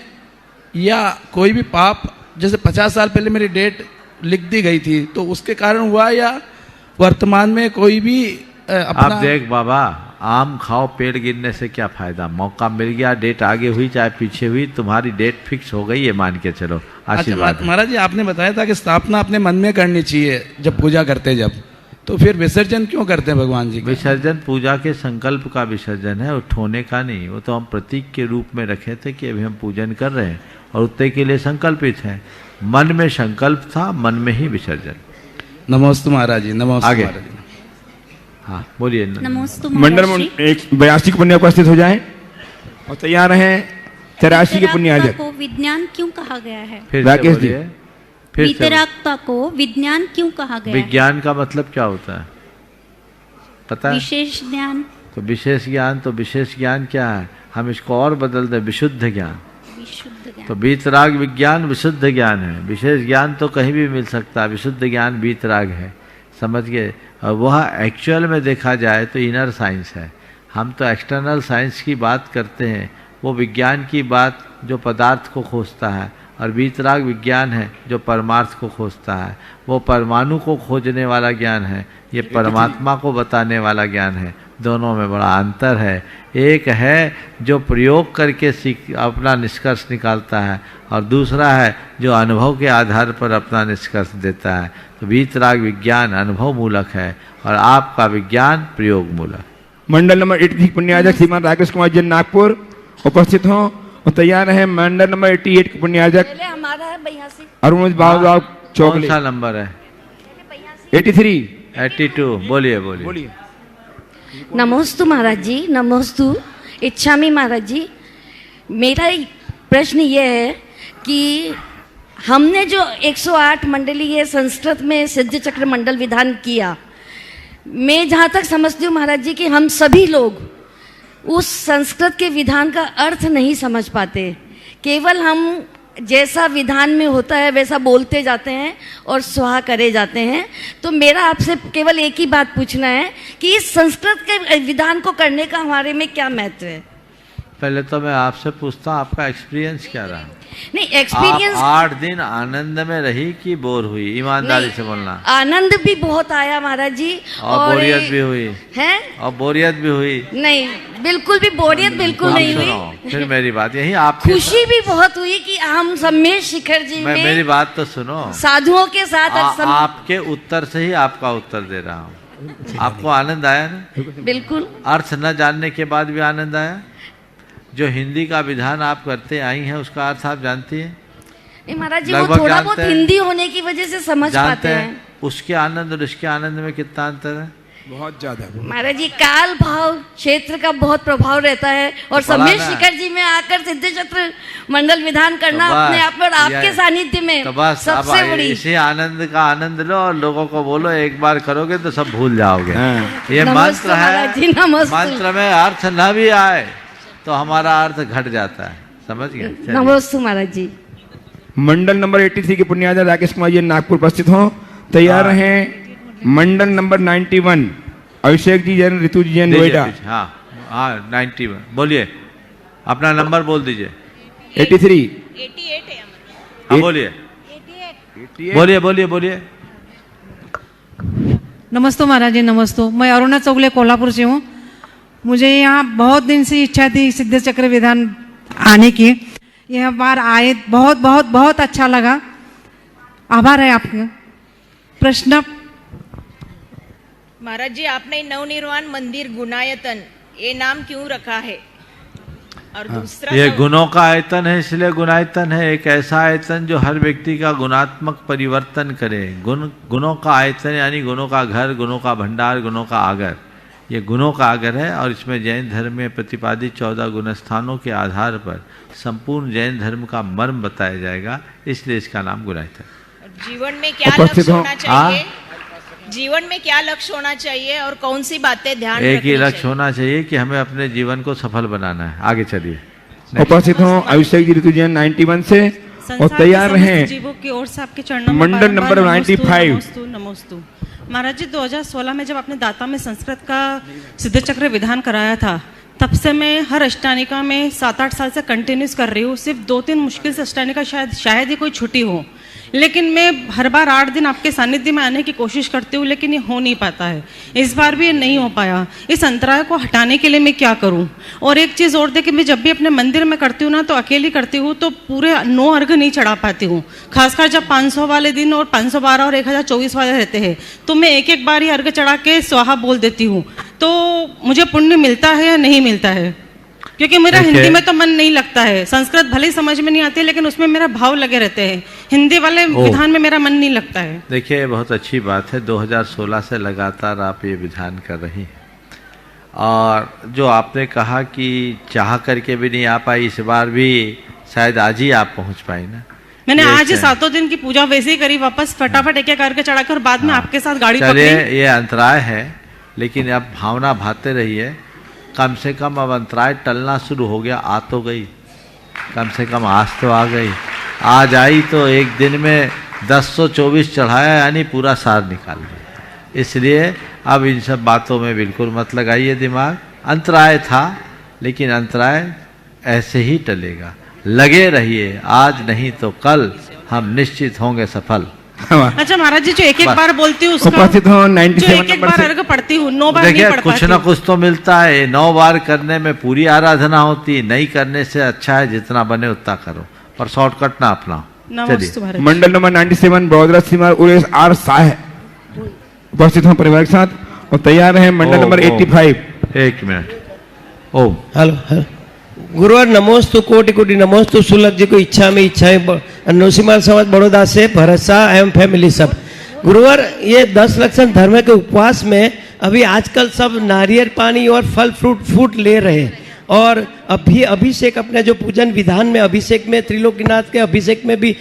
या कोई भी पाप, जैसे 50 साल पहले मेरी डेट लिख दी गई थी, तो उसके कारण हुआ या वर्तमान में कोई भी अपना। आप देख बाबा, आम खाओ पेड़ गिरने से क्या फायदा। मौका मिल गया, डेट आगे हुई चाहे पीछे हुई, तुम्हारी डेट फिक्स हो गई है, मान के चलो। आशीर्वाद। महाराज जी आपने बताया था कि स्थापना अपने मन में करनी चाहिए जब पूजा करते, जब तो फिर विसर्जन क्यों करते हैं भगवान जी? विसर्जन पूजा के संकल्प का विसर्जन है, उठोने का नहीं। वो तो हम प्रतीक के रूप में रखे थे कि अभी हम पूजन कर रहे हैं और उतने के लिए संकल्पित हैं। मन में संकल्प था, मन में ही विसर्जन। नमस्ते महाराज जी, नमस्ते आगे। महाराज जी। हाँ बोलिए। मंडल 82 के पुण्य उपस्थित हो जाएं और तैयार हैं 83 के पुण्याजक। को विज्ञान क्यों कहा गया है? राकेश जी, वितरागता को विज्ञान क्यों कहा गया है? विज्ञान का मतलब क्या होता है पता है? विशेष ज्ञान। तो विशेष ज्ञान, तो विशेष ज्ञान क्या है? हम इसको और बदल दें, विशुद्ध ज्ञान। तो वीतराग विज्ञान विशुद्ध ज्ञान है। विशेष ज्ञान तो कहीं भी मिल सकता है, विशुद्ध ज्ञान वीतराग है, समझ गए। और वह एक्चुअल में देखा जाए तो इनर साइंस है। हम तो एक्सटर्नल साइंस की बात करते हैं, वो विज्ञान की बात जो पदार्थ को खोजता है, और वीतराग विज्ञान है जो परमार्थ को खोजता है। वो परमाणु को खोजने वाला ज्ञान है, ये परमात्मा को बताने वाला ज्ञान है। दोनों में बड़ा अंतर है। एक है जो प्रयोग करके अपना निष्कर्ष निकालता है, और दूसरा है जो अनुभव के आधार पर अपना निष्कर्ष देता है। तो वीतराग विज्ञान अनुभव मूलक है और आपका विज्ञान प्रयोग मूलक। मंडल नंबर 83 पुण्याजक श्रीमान राकेश कुमार जी नागपुर उपस्थित हों और तैयार है। मंडल नंबर 88 के पुण्याजक अरुण बाबू चौक। कौन सा नंबर है? 83 82। बोलिए बोलिए। नमोस्तु महाराज जी, नमोस्तु इच्छामी महाराज जी। मेरा प्रश्न ये है कि हमने जो 108 मंडलीय संस्कृत में सिद्ध चक्र मंडल विधान किया, मैं जहाँ तक समझती हूँ महाराज जी कि हम सभी लोग उस संस्कृत के विधान का अर्थ नहीं समझ पाते। केवल हम जैसा विधान में होता है वैसा बोलते जाते हैं और स्वाहा करे जाते हैं। तो मेरा आपसे केवल एक ही बात पूछना है कि इस संस्कृत के विधान को करने का हमारे में क्या महत्व है? पहले तो मैं आपसे पूछता हूँ, आपका एक्सपीरियंस क्या रहा? नहीं, एक्सपीरियंस 8 दिन आनंद में रही कि बोर हुई? ईमानदारी से बोलना। आनंद भी बहुत आया महाराज जी, और बोरियत भी हुई है? और बोरियत भी हुई? नहीं, बिल्कुल भी बोरियत बिल्कुल नहीं हुई। फिर मेरी बात यही, आप खुशी भी बहुत हुई कि हम सम्मेश शिखर जी में मेरी बात तो सुनो, साधुओं के साथ आपके उत्तर से ही आपका उत्तर दे रहा हूँ। आपको आनंद आया ना? बिल्कुल। अर्थ न जानने के बाद भी आनंद आया? जो हिंदी का विधान आप करते आई हैं उसका अर्थ आप जानती हैं? नहीं महाराज जी, वो थोड़ा बहुत हिंदी होने की वजह से समझ पाते हैं। उसके आनंद और इसके आनंद में कितना अंतर है? बहुत ज्यादा। महाराज जी, काल भाव क्षेत्र का बहुत प्रभाव रहता है, और सम्मेश शिखर जी में आकर सिद्ध चक्र मंडल विधान करना अपने आप में आपके सानिध्य में तो बस सबसे बड़ी इसी आनंद का आनंद लो और लोगों को बोलो, एक बार करोगे तो सब भूल जाओगे। ये मंत्र है, मंत्र में अर्थ न भी आए तो हमारा अर्थ घट जाता है, समझ गए? नमस्ते महाराज जी। मंडल नंबर 83 के पुण्याजा राकेश कुमार जी नागपुर उपस्थित हों। तैयार रहें। मंडल नंबर 91 अभिषेक जी जैन, ऋतु जी जैन, नोएडा। हाँ हाँ 91 बोलिए, अपना नंबर बोल दीजिए। 83 हाँ बोलिए बोलिए बोलिए बोलिए। नमस्ते महाराज जी, नमस्ते। मैं अरुणा चौगले कोल्हापुर से हूँ। मुझे यहाँ बहुत दिन से इच्छा थी सिद्ध चक्र विधान आने की। यह बार आए, बहुत बहुत बहुत अच्छा लगा। आभार है आपका। प्रश्न महाराज जी, आपने नवनिर्वाण मंदिर गुणायतन ये नाम क्यों रखा है? और दूसरा ये गुणों का आयतन है, इसलिए गुणायतन है। एक ऐसा आयतन जो हर व्यक्ति का गुणात्मक परिवर्तन करे। गुणों का आयतन यानी गुणों का घर, गुणों का भंडार, गुणों का आगर। ये गुणों का आगर है और इसमें जैन धर्म में प्रतिपादित 14 गुण स्थानों के आधार पर संपूर्ण जैन धर्म का मर्म बताया जाएगा, इसलिए इसका नाम गुणायतन। जीवन में क्या लक्ष्य होना चाहिए? जीवन में क्या लक्ष्य होना चाहिए और कौन सी बातें ध्यान एक ही लक्ष्य होना चाहिए कि हमें अपने जीवन को सफल बनाना है। आगे चलिए। उपस्थित हों अभिषेक जी, ऋतु जैन 91 से। और तैयार रहें। जीवों की ओर से आपके चरणों में मंडल नंबर 95। नमोस्तु। महाराज जी, 2016 में जब आपने दाता में संस्कृत का सिद्ध चक्र विधान कराया था, तब से मैं हर अष्टानिका में 7-8 साल से कंटिन्यूस कर रही हूँ। सिर्फ 2-3 मुश्किल से अष्टानिका शायद ही कोई छुट्टी हो, लेकिन मैं हर बार 8 दिन आपके सानिध्य में आने की कोशिश करती हूँ, लेकिन ये हो नहीं पाता है। इस बार भी ये नहीं हो पाया। इस अंतराय को हटाने के लिए मैं क्या करूँ? और एक चीज़ और देखिए, मैं जब भी अपने मंदिर में करती हूँ ना, तो अकेली करती हूँ तो पूरे 9 अर्घ नहीं चढ़ा पाती हूँ। खासकर जब 500 वाले दिन और 512 और 1024 वाले रहते हैं, तो मैं एक बार ही अर्घ चढ़ा के स्वाहा बोल देती हूँ। तो मुझे पुण्य मिलता है या नहीं मिलता है? क्योंकि मेरा हिंदी में तो मन नहीं लगता है। संस्कृत भले ही समझ में नहीं आती, लेकिन उसमें मेरा भाव लगे रहते हैं। हिंदी वाले विधान में मेरा मन नहीं लगता है। देखिए, ये बहुत अच्छी बात है। 2016 से लगातार आप ये विधान कर रही हैं, और जो आपने कहा कि चाह करके भी नहीं आ पाई, इस बार भी शायद आज ही आप पहुंच पाई ना। मैंने आज ही 7 दिन की पूजा वैसे ही करी, वापस फटाफट एक करके चढ़ाकर बाद में आपके साथ गाड़ी पकड़ी। ये अंतराय है, लेकिन अब भावना भाते रहिए। कम से कम अब अंतराय टलना शुरू हो गया। आ तो गई, कम से कम आज तो आ गई। आज आई तो एक दिन में 1024 चढ़ाया, यानी पूरा सार निकाल दिया। इसलिए अब इन सब बातों में बिल्कुल मत लगाइए दिमाग। अंतराय था, लेकिन अंतराय ऐसे ही टलेगा। लगे रहिए, आज नहीं तो कल हम निश्चित होंगे सफल। अच्छा महाराज जी, जो एक बार बोलती हूँ उसका, उपस्थित हो 97 जो एक बार अर्घ पढ़ती हूँ, 9 बार नहीं पढ़ पाती। कुछ ना कुछ तो मिलता है। 9 बार करने में पूरी आराधना होती। नहीं करने से अच्छा है जितना बने उतना करो, पर शॉर्टकट ना अपनाओ। चलिए। मंडल नंबर 97 बड़ोदरा सीमा उरेश आर साह उपस्थित हो परिवार के साथ। और तैयार है मंडल नंबर 85। एक मिनट। ओम। हेलो गुरुवर, नमोस्तु कोटि कोटि नमोस्तु। सुलभ जी को इच्छा में इच्छाएं। नौसिमाल समाज बड़ौदा से भरत शाह एवं फैमिली सब। गुरुवर, ये 10 लक्षण धर्म के उपवास में अभी आजकल सब नारियल पानी और फल फ्रूट ले रहे हैं। और अभी अभिषेक, अपने जो पूजन विधान में अभिषेक में, त्रिलोकीनाथ के अभिषेक में भी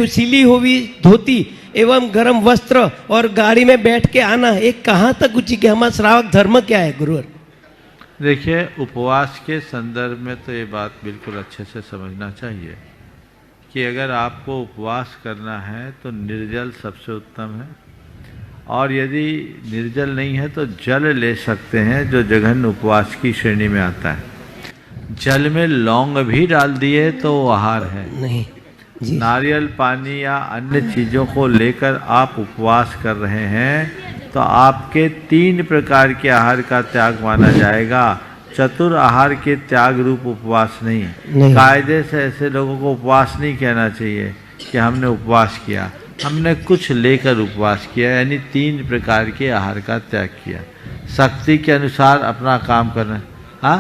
सिली हुई धोती एवं गर्म वस्त्र और गाड़ी में बैठ के आना, एक कहाँ तक उचित है? हमारा श्रावक धर्म क्या है गुरुवर? देखिए, उपवास के संदर्भ में तो ये बात बिल्कुल अच्छे से समझना चाहिए कि अगर आपको उपवास करना है तो निर्जल सबसे उत्तम है। और यदि निर्जल नहीं है तो जल ले सकते हैं, जो जघन्य उपवास की श्रेणी में आता है। जल में लौंग भी डाल दिए तो वो आहार है। नहीं जी। नारियल पानी या अन्य चीज़ों को लेकर आप उपवास कर रहे हैं तो आपके 3 प्रकार के आहार का त्याग माना जाएगा। चतुर आहार के त्याग रूप उपवास नहीं। कायदे से ऐसे लोगों को उपवास नहीं कहना चाहिए कि हमने उपवास किया। हमने कुछ लेकर उपवास किया, यानी 3 प्रकार के आहार का त्याग किया। शक्ति के अनुसार अपना काम करना। हाँ,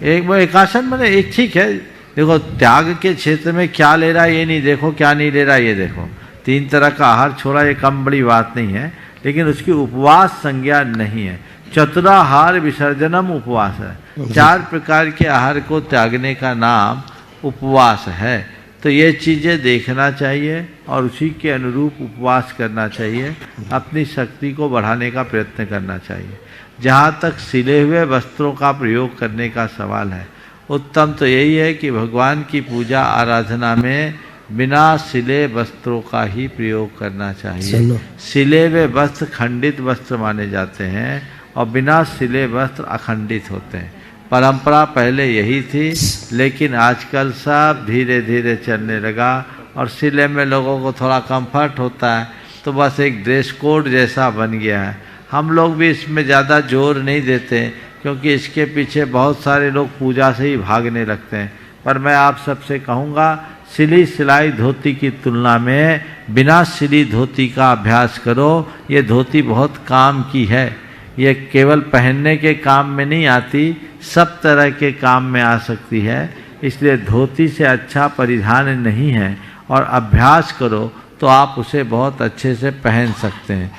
एक आसन मैंने एक ठीक है। देखो, त्याग के क्षेत्र में क्या ले रहा है ये नहीं देखो, क्या नहीं ले रहा ये देखो। 3 तरह का आहार छोड़ा, ये कम बड़ी बात नहीं है, लेकिन उसकी उपवास संज्ञा नहीं है। चतुराहार विसर्जनम उपवास है। 4 प्रकार के आहार को त्यागने का नाम उपवास है। तो ये चीज़ें देखना चाहिए और उसी के अनुरूप उपवास करना चाहिए। अपनी शक्ति को बढ़ाने का प्रयत्न करना चाहिए। जहाँ तक सिले हुए वस्त्रों का प्रयोग करने का सवाल है, उत्तम तो यही है कि भगवान की पूजा आराधना में बिना सिले वस्त्रों का ही प्रयोग करना चाहिए। सिले हुए वस्त्र खंडित वस्त्र माने जाते हैं और बिना सिले वस्त्र अखंडित होते हैं। परंपरा पहले यही थी, लेकिन आजकल सब धीरे धीरे चलने लगा और सिले में लोगों को थोड़ा कंफर्ट होता है, तो बस एक ड्रेस कोड जैसा बन गया है। हम लोग भी इसमें ज़्यादा जोर नहीं देते, क्योंकि इसके पीछे बहुत सारे लोग पूजा से ही भागने लगते हैं। पर मैं आप सबसे कहूँगा, सिली सिलाई धोती की तुलना में बिना सिली धोती का अभ्यास करो। ये धोती बहुत काम की है, ये केवल पहनने के काम में नहीं आती, सब तरह के काम में आ सकती है। इसलिए धोती से अच्छा परिधान नहीं है, और अभ्यास करो तो आप उसे बहुत अच्छे से पहन सकते हैं।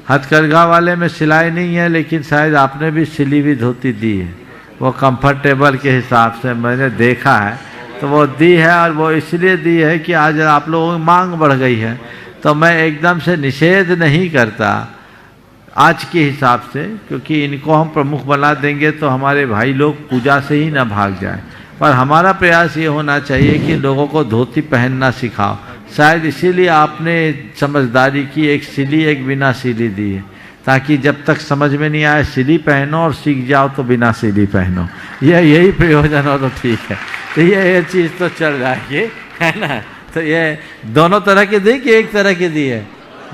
हथकरघा वाले में सिलाई नहीं है, लेकिन शायद आपने भी सिली हुई धोती दी है, वो कंफर्टेबल के हिसाब से मैंने देखा है, तो वो दी है। और वो इसलिए दी है कि आज आप लोगों की मांग बढ़ गई है, तो मैं एकदम से निषेध नहीं करता आज के हिसाब से, क्योंकि इनको हम प्रमुख बना देंगे तो हमारे भाई लोग पूजा से ही ना भाग जाए। पर हमारा प्रयास ये होना चाहिए कि लोगों को धोती पहनना सिखाओ। शायद इसीलिए आपने समझदारी की, एक सिली एक बिना सिली दी है, ताकि जब तक समझ में नहीं आए सिली पहनो और सीख जाओ तो बिना सिली पहनो। यही प्रयोजन हो तो ठीक है। तो ये चीज़ तो चल जाएगी, है ना। तो ये दोनों तरह की दी कि एक तरह की दी है?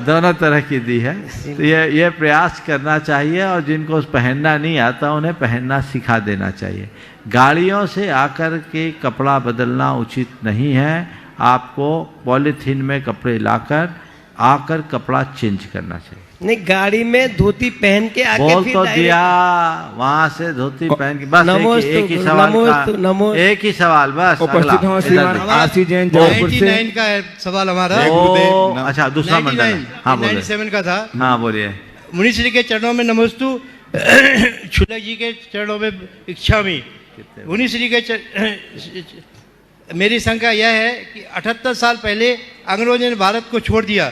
दोनों तरह की दी है। तो ये प्रयास करना चाहिए, और जिनको पहनना नहीं आता उन्हें पहनना सिखा देना चाहिए। गाड़ियों से आकर के कपड़ा बदलना उचित नहीं है। आपको पॉलीथीन में कपड़े लाकर आकर कपड़ा चेंज करना चाहिए। नहीं, गाड़ी में धोती पहन के आके बोल फिर तो दिया, वहां से धोती पहन के बस एक ही सवाल का, एक ही सवाल बस। उपस्थित हो श्रीमान आरसी जैन जयपुर से। 99 का है सवाल हमारा। अच्छा, दूसरा मंडल। हाँ बोलिए। 97 का था। हाँ बोलिए। मुनि श्री के चरणों में नमोस्तु, छुलक जी के चरणों में इच्छामी। मुनि श्री के मेरी शंका यह है कि 78 साल पहले अंग्रेजों ने भारत को छोड़ दिया,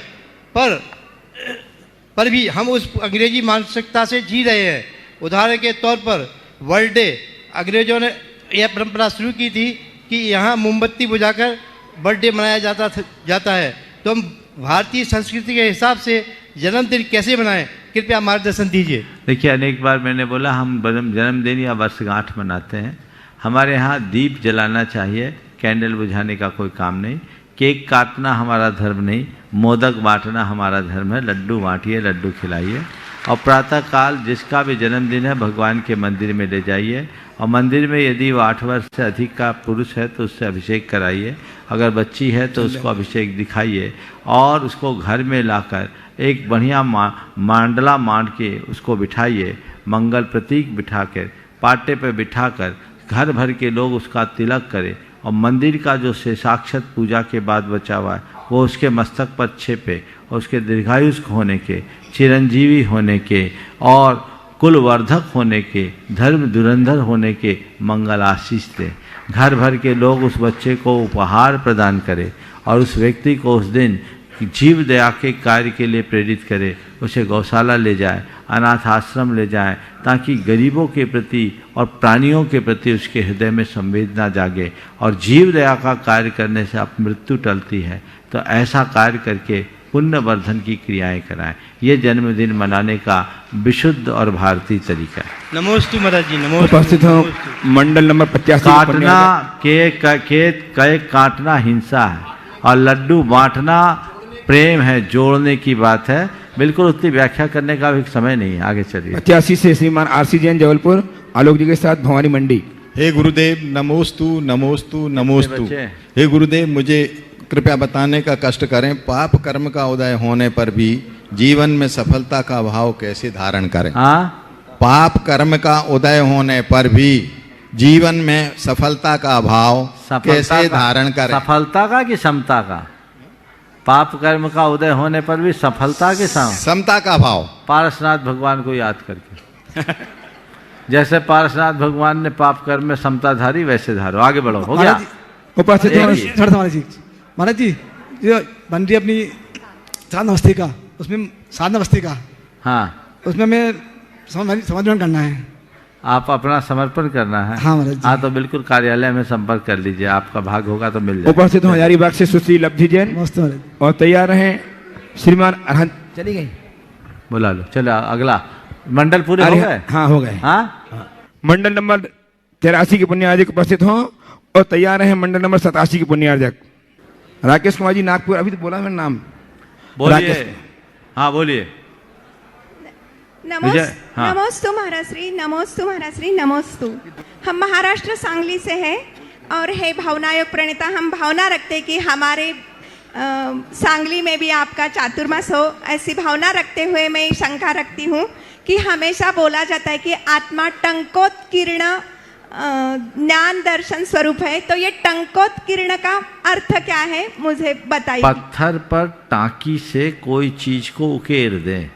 पर भी हम उस अंग्रेजी मानसिकता से जी रहे हैं। उदाहरण के तौर पर वर्ल्ड डे, अंग्रेजों ने यह परंपरा शुरू की थी कि यहाँ मोमबत्ती बुझाकर बर्थडे मनाया जाता है। तो हम भारतीय संस्कृति के हिसाब से जन्मदिन कैसे मनाएं, कृपया मार्गदर्शन दीजिए। देखिए, अनेक बार मैंने बोला हम जन्मदिन या वर्षगांठ मनाते हैं। हमारे यहाँ दीप जलाना चाहिए, कैंडल बुझाने का कोई काम नहीं। केक काटना हमारा धर्म नहीं, मोदक बांटना हमारा धर्म है। लड्डू बांटिए, लड्डू खिलाइए, और प्रातःकाल जिसका भी जन्मदिन है भगवान के मंदिर में ले जाइए, और मंदिर में यदि वो 8 वर्ष से अधिक का पुरुष है तो उससे अभिषेक कराइए, अगर बच्ची है तो उसको अभिषेक दिखाइए, और उसको घर में लाकर एक बढ़िया मांडला मांड के उसको बिठाइए, मंगल प्रतीक बिठाकर पाटे पर बिठाकर घर भर के लोग उसका तिलक करें, और मंदिर का जो शेषाक्षत पूजा के बाद बचा हुआ है वो उसके मस्तक पर छेपे, और उसके दीर्घायुष होने के, चिरंजीवी होने के, और कुलवर्धक होने के, धर्म धुरंधर होने के मंगल आशीष दें। घर भर के लोग उस बच्चे को उपहार प्रदान करें, और उस व्यक्ति को उस दिन जीव दया के कार्य के लिए प्रेरित करे। उसे गौशाला ले जाए, अनाथ आश्रम ले जाए, ताकि गरीबों के प्रति और प्राणियों के प्रति उसके हृदय में संवेदना जागे। और जीव दया का कार्य करने से अब मृत्यु टलती है, तो ऐसा कार्य करके पुण्यवर्धन की क्रियाएं कराएं। ये जन्मदिन मनाने का विशुद्ध और भारतीय तरीका है। नमोस्तु महाराज जी, नमोस्तु। उपस्थित हो मंडल नंबर 85। काटना केक काटना हिंसा है, और लड्डू बांटना प्रेम है, जोड़ने की बात है। बिल्कुल उतनी व्याख्या करने का भी समय नहीं है। आगे चलिए। 85 से श्रीमान आरसी जैन जबलपुर, आलोक जी के साथ भवानी मंडी। हे गुरुदेव, नमोस्तु नमोस्तु नमोस्तु। हे गुरुदेव, मुझे कृपया बताने का कष्ट करें, पाप कर्म का उदय होने पर भी जीवन में सफलता का भाव कैसे धारण करें? पाप कर्म का उदय होने पर भी जीवन में सफलता का भाव कैसे धारण करें? सफलता का कि समता का? पाप कर्म का उदय होने पर भी सफलता के साथ समता का भाव। पारसनाथ भगवान को याद करके जैसे पारसनाथ भगवान ने पाप कर्म में समता धारी, वैसे धारो। आगे बढ़ो। हो गया। उपस्थित महाराज जी, जो बन रही अपनी साधना मस्ती का, उसमें साधना मस्ती का, हाँ, उसमें हमें समझ करना है। आप अपना समर्पण करना है। हाँ महाराज जी। हाँ तो बिल्कुल कार्यालय में संपर्क कर लीजिए, आपका भाग होगा तो मिल जाएगा। उपस्थित हूँ हजारीबाग से सुश्री लब्धि जैन और तैयार हैं श्रीमान अरहंत। चली गई, बुला लो। चलो अगला मंडल पूरे हो गए? हाँ हो गए। हाँ मंडल नंबर 83 के पुण्यार्जक उपस्थित हों और तैयार हैं मंडल नंबर 87 के पुण्यार्जक। राकेश कुमार जी नागपुर, अभी तो बोला मेरा नाम। बोलिए। हाँ बोलिए। नमोस्तु महाराज श्री, नमोस्तु महाराज श्री, नमोस्तु। हम महाराष्ट्र सांगली से हैं और है भावनायोग प्रणेता। हम भावना रखते कि हमारे सांगली में भी आपका चातुर्मास हो, ऐसी भावना रखते हुए मैं शंका रखती हूँ कि हमेशा बोला जाता है कि आत्मा टंकोत्कीर्ण ज्ञान दर्शन स्वरूप है, तो ये टंकोत्कीर्ण का अर्थ क्या है मुझे बताइए। पत्थर पर टांकी से कोई चीज को उकेर दें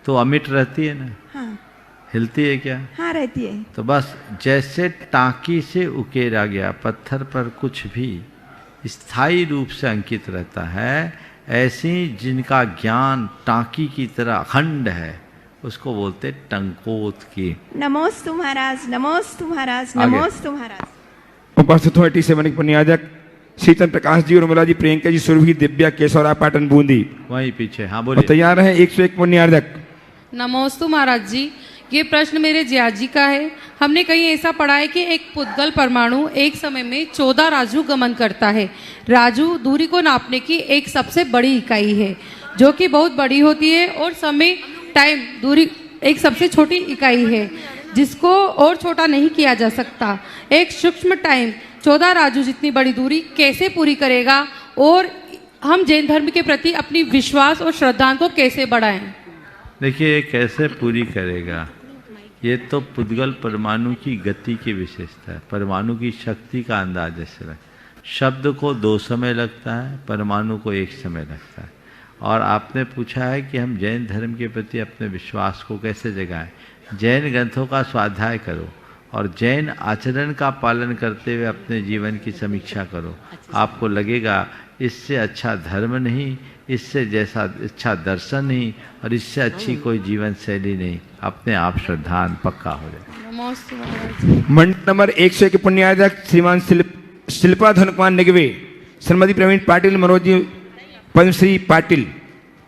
तो अमिट रहती है ना? हाँ। हिलती है क्या? हाँ रहती है। तो बस जैसे टांकी से उकेरा गया पत्थर पर कुछ भी स्थायी रूप से अंकित रहता है, ऐसी जिनका ज्ञान टांकी की तरह अखंड है उसको बोलते टंकोत की। नमोस्तु महाराज, नमोस्तु महाराज, नमोस्तु महाराज। उपस्थित हो 87 के पुण्यार्जक शीतल प्रकाश जी, उर्मिला जी, प्रियंका जी, सुरभि, दिव्या, केशवराव पाटन बूंदी। वहीं पीछे। हाँ बोलिए। तैयार है 101 पुण्यार्जक। नमोस्तु महाराज जी। ये प्रश्न मेरे जियाजी का है। हमने कहीं ऐसा पढ़ा है कि एक पुद्गल परमाणु एक समय में 14 राजू गमन करता है। राजू दूरी को नापने की एक सबसे बड़ी इकाई है जो कि बहुत बड़ी होती है, और समय टाइम दूरी एक सबसे छोटी इकाई है जिसको और छोटा नहीं किया जा सकता। एक सूक्ष्म टाइम 14 राजू जितनी बड़ी दूरी कैसे पूरी करेगा, और हम जैन धर्म के प्रति अपनी विश्वास और श्रद्धा को कैसे बढ़ाएं? देखिए ये कैसे पूरी करेगा, ये तो पुद्गल परमाणु की गति की विशेषता है। परमाणु की शक्ति का अंदाज ऐसे रखें। शब्द को 2 समय लगता है, परमाणु को 1 समय लगता है। और आपने पूछा है कि हम जैन धर्म के प्रति अपने विश्वास को कैसे जगाएं। जैन ग्रंथों का स्वाध्याय करो और जैन आचरण का पालन करते हुए अपने जीवन की समीक्षा करो। आपको लगेगा इससे अच्छा धर्म नहीं, इससे जैसा अच्छा दर्शन नहीं, और इससे अच्छी कोई जीवन शैली नहीं। अपने आप श्रद्धान पक्का हो जाए। मंडल नंबर 101 के पुण्यार्जक श्रीमान शिल्पा धनकुमार निगवे, श्रीमती प्रवीण पाटिल, मनोज जी पद्मश्री पाटिल,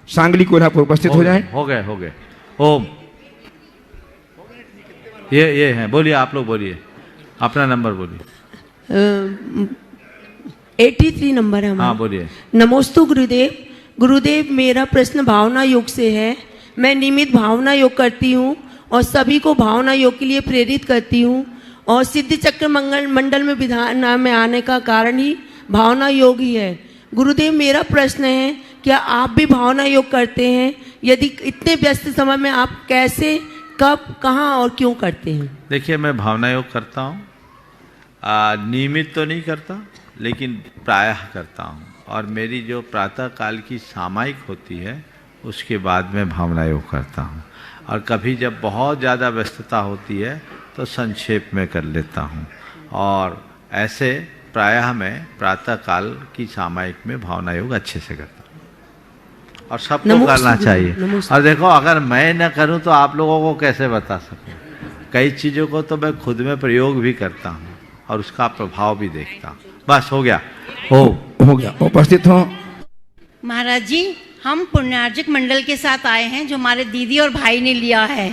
सांगली कोल्हापुर उपस्थित हो जाएं। हो गए। ओम ये हैं। बोलिए, आप लोग बोलिए, अपना नंबर बोलिए। 83 नंबर है हमारा। हाँ बोलिए। नमोस्तु गुरुदेव। गुरुदेव मेरा प्रश्न भावना योग से है। मैं नियमित भावना योग करती हूँ और सभी को भावना योग के लिए प्रेरित करती हूँ, और सिद्धि चक्र मंडल में विधान में आने का कारण ही भावना योग ही है। गुरुदेव मेरा प्रश्न है, क्या आप भी भावना योग करते हैं? यदि इतने व्यस्त समय में आप कैसे, कब, कहाँ और क्यों करते हैं? देखिए मैं भावना योग करता हूँ, नियमित तो नहीं करता लेकिन प्रायः करता हूँ, और मेरी जो प्रातः काल की सामायिक होती है उसके बाद में भावना योग करता हूँ, और कभी जब बहुत ज़्यादा व्यस्तता होती है तो संक्षेप में कर लेता हूँ, और ऐसे प्रायः मैं प्रातः काल की सामायिक में भावना योग अच्छे से करता हूँ, और सबको करना चाहिए। और देखो अगर मैं न करूँ तो आप लोगों को कैसे बता सकूँ? कई चीज़ों को तो मैं खुद में प्रयोग भी करता हूँ और उसका प्रभाव भी देखता हूँ। बस हो गया। हो गया। उपस्थित हो महाराज जी, हम पुण्यार्जक मंडल के साथ आए हैं जो हमारे दीदी और भाई ने लिया है,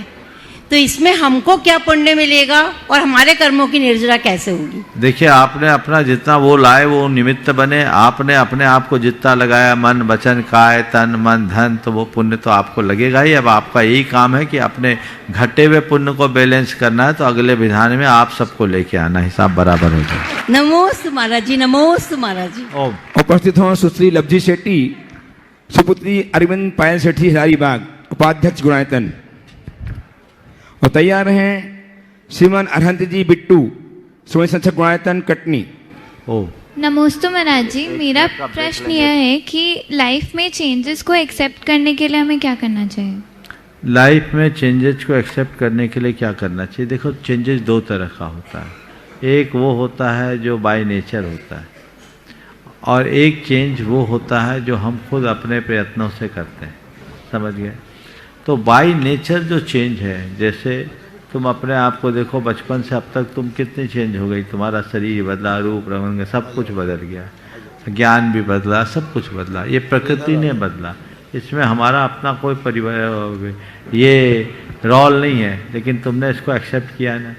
तो इसमें हमको क्या पुण्य मिलेगा और हमारे कर्मों की निर्जरा कैसे होगी? देखिए आपने अपना जितना वो लाए वो निमित्त बने, आपने अपने आप को जितना लगाया मन वचन काय तन मन धन, तो वो पुण्य तो आपको लगेगा ही। अब आपका यही काम है कि अपने घटे हुए पुण्य को बैलेंस करना है, तो अगले विधान में आप सबको लेके आना, हिसाब बराबर हो जाए। नमोस्तु महाराज जी, नमोस्तु महाराज जी। उपस्थित हो सुश्री लब्धि शेट्टी, सुपुत्री अरविंद पायल सेठी, हजारीबाग, उपाध्यक्ष गुणायतन। और तैयार हैं श्रीमान अरहंत जी बिट्टू, स्वयं संचक गुणायतन, कटनी। नमोस्तु महाराज जी। मेरा प्रश्न यह है कि लाइफ में चेंजेस को एक्सेप्ट करने के लिए हमें क्या करना चाहिए? लाइफ में चेंजेस को एक्सेप्ट करने के लिए क्या करना चाहिए? देखो चेंजेस 2 तरह का होता है। एक वो होता है जो बाय नेचर होता है, और एक चेंज वो होता है जो हम खुद अपने प्रयत्नों से करते हैं। समझ गए? तो बाय नेचर जो चेंज है, जैसे तुम अपने आप को देखो, बचपन से अब तक तुम कितनी चेंज हो गई, तुम्हारा शरीर बदला, रूप रंग सब कुछ बदल गया, ज्ञान भी बदला, सब कुछ बदला, ये प्रकृति ने बदला, इसमें हमारा अपना कोई परिवार ये रोल नहीं है। लेकिन तुमने इसको एक्सेप्ट किया ना,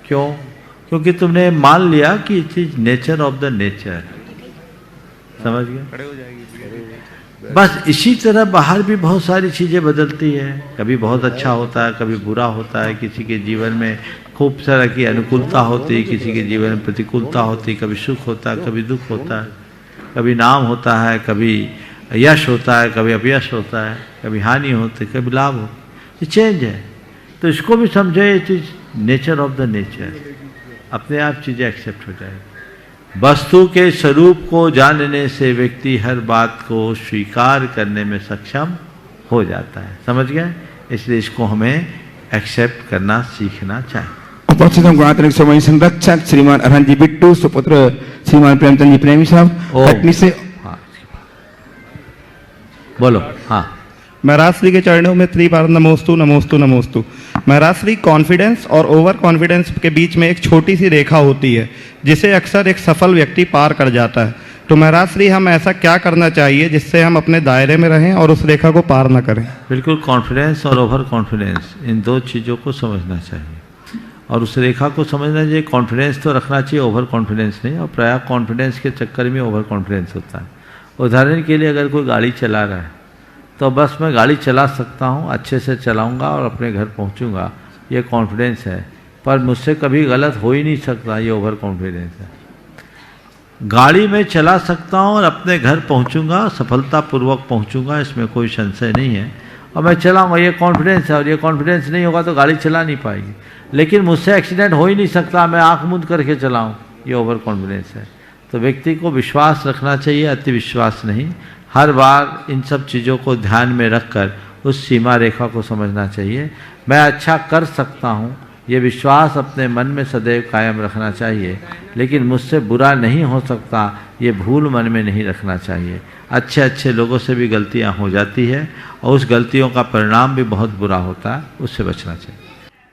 क्यों? क्योंकि तुमने मान लिया कि it is nature of the nature, समझ गए? बस इसी तरह बाहर भी बहुत सारी चीज़ें बदलती है, कभी बहुत अच्छा होता है, कभी बुरा होता है, किसी के जीवन में खूब तरह की अनुकूलता होती है, किसी के जीवन में प्रतिकूलता होती है, कभी सुख होता है, कभी दुख होता है, कभी नाम होता है, कभी यश होता है, कभी अपयश होता है, कभी हानि होती है, कभी लाभ हो, ये चेंज है। तो इसको भी समझे, it is nature of the nature, अपने आप चीज़ें एक्सेप्ट हो जाएगी। वस्तु के स्वरूप को जानने से व्यक्ति हर बात को स्वीकार करने में सक्षम हो जाता है, समझ गए? इसलिए इसको हमें एक्सेप्ट करना सीखना चाहिए। उपस्थित गुणात्मक समय संरक्षक श्रीमान अरहन जी बिट्टू, सुपुत्र श्रीमान प्रेमचंद जी प्रेमी साहब कटनी से। हाँ बोलो। हाँ, महाराज श्री के चरणों में त्रिबार नमोस्तु नमोस्तु नमोस्तु। महाराज श्री, कॉन्फिडेंस और ओवर कॉन्फिडेंस के बीच में एक छोटी सी रेखा होती है जिसे अक्सर एक सफल व्यक्ति पार कर जाता है। तो महाराज श्री, हम ऐसा क्या करना चाहिए जिससे हम अपने दायरे में रहें और उस रेखा को पार न करें? बिल्कुल, कॉन्फिडेंस और ओवर कॉन्फिडेंस, इन दो चीज़ों को समझना चाहिए और उस रेखा को समझना चाहिए। कॉन्फिडेंस तो रखना चाहिए, ओवर कॉन्फिडेंस नहीं, और प्रायः कॉन्फिडेंस के चक्कर में ओवर कॉन्फिडेंस होता है। उदाहरण के लिए, अगर कोई गाड़ी चला रहा है तो बस मैं गाड़ी चला सकता हूँ, अच्छे से चलाऊँगा और अपने घर पहुँचूँगा, ये कॉन्फिडेंस है, पर मुझसे कभी गलत हो ही नहीं सकता, ये ओवर कॉन्फिडेंस है। गाड़ी में चला सकता हूँ और अपने घर पहुँचूँगा, सफलतापूर्वक पहुँचूँगा, इसमें कोई संशय नहीं है, और मैं चलाऊँगा, ये कॉन्फिडेंस है। और ये कॉन्फिडेंस नहीं होगा तो गाड़ी चला नहीं पाएगी। लेकिन मुझसे एक्सीडेंट हो ही नहीं सकता, मैं आँख मूंद करके चलाऊँ, ये ओवर कॉन्फिडेंस है। तो व्यक्ति को विश्वास रखना चाहिए, अति विश्वास नहीं। हर बार इन सब चीज़ों को ध्यान में रखकर उस सीमा रेखा को समझना चाहिए। मैं अच्छा कर सकता हूँ, ये विश्वास अपने मन में सदैव कायम रखना चाहिए। लेकिन मुझसे बुरा नहीं हो सकता, ये भूल मन में नहीं रखना चाहिए। अच्छे अच्छे लोगों से भी गलतियाँ हो जाती है और उस गलतियों का परिणाम भी बहुत बुरा होता है, उससे बचना चाहिए।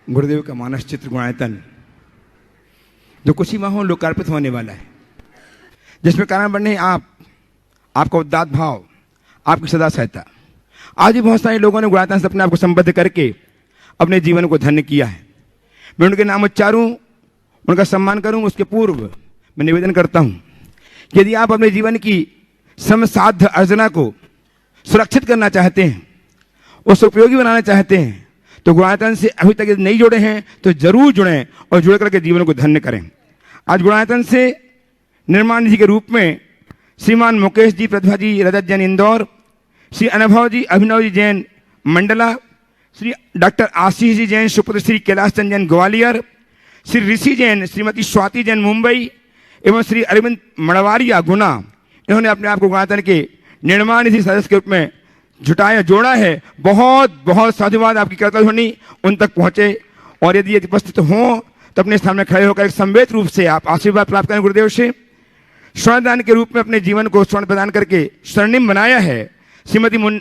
गुरुदेव का मानस चित्र गुणायतन जो कुछ ही माह लोकार्पित होने वाला है, जिसमें कारण बने आपका उदात्त भाव, आपकी सदा सहायता। आज भी बहुत सारे लोगों ने गुणायतन से अपने आप को संबद्ध करके अपने जीवन को धन्य किया है। मैं उनके नाम उच्चारूं, उनका सम्मान करूं, उसके पूर्व मैं निवेदन करता हूं कि यदि आप अपने जीवन की समसाध्य अर्जना को सुरक्षित करना चाहते हैं, उसको उपयोगी बनाना चाहते हैं, तो गुणायतन से अभी तक यदि नहीं जुड़े हैं तो जरूर जुड़ें और जुड़ करके जीवन को धन्य करें। आज गुणायतन से निर्माण निधि के रूप में श्रीमान मुकेश जी, प्रतिभा जी, रजत जैन इंदौर, श्री अनुभव जी, अभिनव जी जैन मंडला, श्री डॉक्टर आशीष जी जैन सुपुत्र श्री कैलाश चंद जैन ग्वालियर, श्री ऋषि जैन, श्रीमती स्वाति जैन मुंबई एवं श्री अरविंद मड़वारिया गुना, इन्होंने अपने आप को गुणायतन के निर्माण निधि सदस्य के रूप में जुटाया, जोड़ा है। बहुत बहुत साधुवाद, आपकी कर्तव्य उन तक पहुंचे। और यदि उपस्थित हों तो अपने स्थान में खड़े होकर एक संवेद रूप से आप आशीर्वाद प्राप्त करें गुरुदेव से। स्वर्णदान के रूप में अपने जीवन को स्वर्ण प्रदान करके स्वर्णिम बनाया है श्रीमती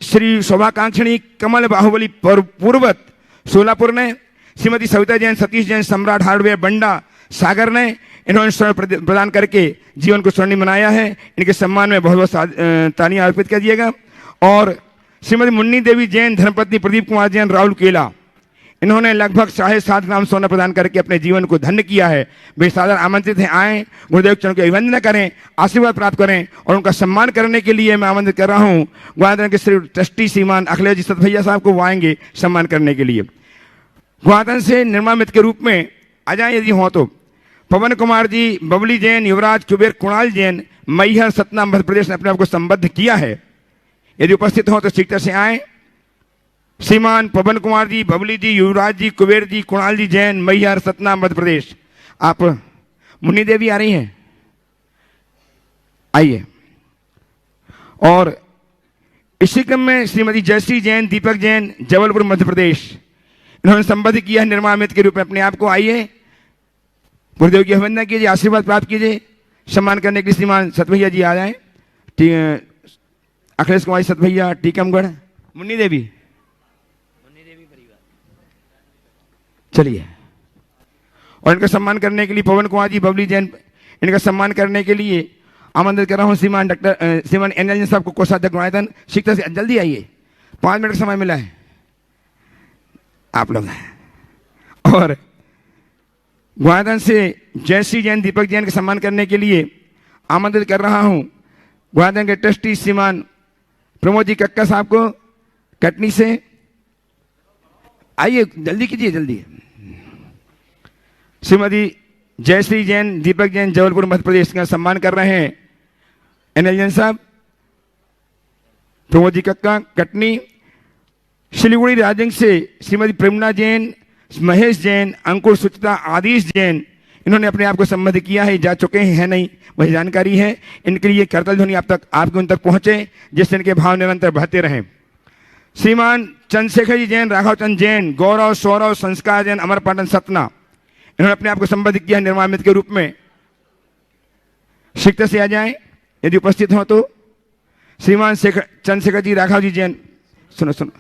श्री शोभाकांक्षणी कमल बाहुबली पूर्वत सोलापुर ने, श्रीमती सविता जैन, सतीश जैन, सम्राट हार्डवेयर बंडा सागर ने, इन्होंने स्वर्ण प्रदान करके जीवन को स्वर्णिम बनाया है। इनके सम्मान में बहुत बहुत तालियां अर्पित कर दिएगा। और श्रीमती मुन्नी देवी जैन, धर्मपत्नी प्रदीप कुमार जैन, राहुल केला, इन्होंने लगभग 7.5 ग्राम सोना प्रदान करके अपने जीवन को धन्य किया है। वे सादर आमंत्रित हैं, आएँ, गुरुदेव चरणों की अभिवंदना करें, आशीर्वाद प्राप्त करें। और उनका सम्मान करने के लिए मैं आमंत्रित कर रहा हूँ गुणायतन के श्री ट्रस्टी श्रीमान अखिलेश जी सतभैया साहब को, वो आएंगे सम्मान करने के लिए। गुणायतन से निर्माण मित्र के रूप में आ जाए यदि हों तो पवन कुमार जी, बबली जैन, युवराज कुबेर, कुणाल जैन, मैहर, सतना, मध्य प्रदेश ने अपने आप को संबद्ध किया है। यदि उपस्थित हो तो सीटर से आए। श्रीमान पवन कुमार जी, बबली जी, युवराज जी, कुबेर जी, कुणाल जी जैन, मैहर, सतना, मध्य प्रदेश। आप मुन्नी देवी आ रही हैं, आइए। और इसी क्रम में श्रीमती जयश्री जैन, दीपक जैन, जबलपुर, मध्य प्रदेश, इन्होंने संबद्ध किया है निर्माण मित्र के रूप में अपने आप को। आइए, गुरुदेव की अभिवंदना कीजिए, आशीर्वाद प्राप्त कीजिए। सम्मान करने के लिए श्रीमान सतभैया जी आ जाए, अखिलेश कुमार सतभैया, टीकमगढ़। मुन्नी देवी चलिए, और इनका सम्मान करने के लिए पवन कुमार जी, बबली जैन, इनका सम्मान करने के लिए आमंत्रित कर रहा हूँ श्रीमान डॉक्टर श्रीमान एन साहब को, कोषाध्यक्ष गुणायतन शिक्षा से। जल्दी आइए, 5 मिनट का समय मिला है आप लोग। और गुणायतन से जयश्री जैन, दीपक जैन का सम्मान करने के लिए आमंत्रित कर रहा हूँ गुणायतन के ट्रस्टी श्रीमान प्रमोद जी कक्का साहब को कटनी से। आइए, जल्दी कीजिए, जल्दी। श्रीमती जयश्री जैन, दीपक जैन, जबलपुर मध्य प्रदेश का सम्मान कर रहे हैं एनएल जैन साहब, प्रमोद जी कक्का कटनी। शिलीगुड़ी राजंग से श्रीमती प्रेमना जैन, महेश जैन, अंकुर सुचिता, आदिश जैन, इन्होंने अपने आप को संबोधित किया है, जा चुके हैं, है नहीं वही जानकारी है। इनके लिए करतल ध्वनि आप तक, आपके उन तक पहुंचे, जिससे इनके भाव निरंतर बढ़ते रहें। श्रीमान चंद्रशेखर जी जैन, राघव चंद जैन, गौरव, सौरव, संस्कार जैन, अमरपाटन, सतना, इन्होंने अपने आप को संबोधित किया निर्माण मित्र के रूप में। शिक्षक से आ जाएं यदि उपस्थित हो तो। श्रीमान चंद्रशेखर जी, राघव जी जैन, सुनो सुनो,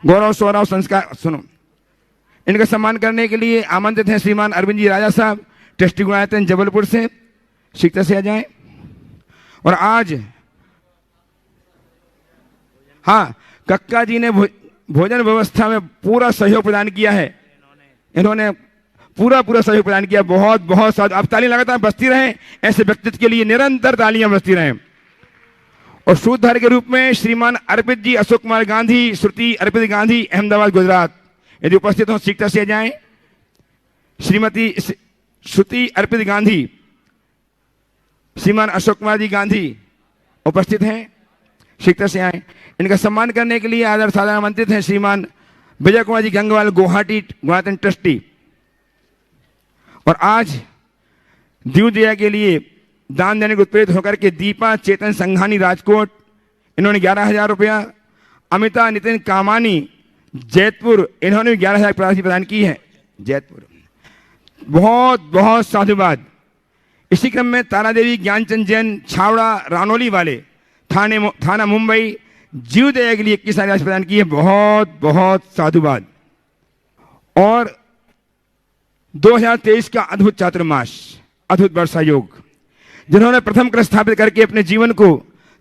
गौरव, सौरव, संस्कार, सुनो। इनका सम्मान करने के लिए आमंत्रित हैं श्रीमान अरविंद जी राजा साहब, ट्रस्टी गुणायतन, जबलपुर से। शिक्षक से आ जाएं। और आज हाँ, कक्का जी ने भोजन व्यवस्था में पूरा सहयोग प्रदान किया है, इन्होंने पूरा सहयोग प्रदान किया। बहुत बहुत साथ आप तालियां लगातार बजती रहें, ऐसे व्यक्तित्व के लिए निरंतर तालियां बजती रहें। और सूत्रधार के रूप में श्रीमान अर्पित जी, अशोक कुमार गांधी, श्रुति अर्पित गांधी, अहमदाबाद, गुजरात, यदि उपस्थित हो शिक्षक से जाएं। श्रीमती श्रुति अर्पित गांधी, श्रीमान अशोक कुमार जी गांधी उपस्थित हैं, शिक्षक से आए। इनका सम्मान करने के लिए आदर साधारण आमंत्रित हैं श्रीमान विजय कुमार जी गंगवाल, गुवाहाटी, गुणायतन ट्रस्टी। और आज द्वितीया के लिए दान देने को उत्प्रेरित होकर के दीपा चेतन संघानी, राजकोट, इन्होंने 11,000 रुपया। अमिता नितिन कामानी, जैतपुर, इन्होंने 11,000 राशि प्रदान की है, जैतपुर। बहुत बहुत साधुवाद। इसी क्रम में तारा देवी ज्ञानचंद जैन, छावड़ा, रानोली वाले, थाना मुंबई, जीवदया के लिए 21,000 राशि प्रदान की है, बहुत बहुत साधुवाद। और 2023 का अद्भुत चातुर्मास, अद्भुत वर्षा योग, जिन्होंने प्रथम क्रम स्थापित करके अपने जीवन को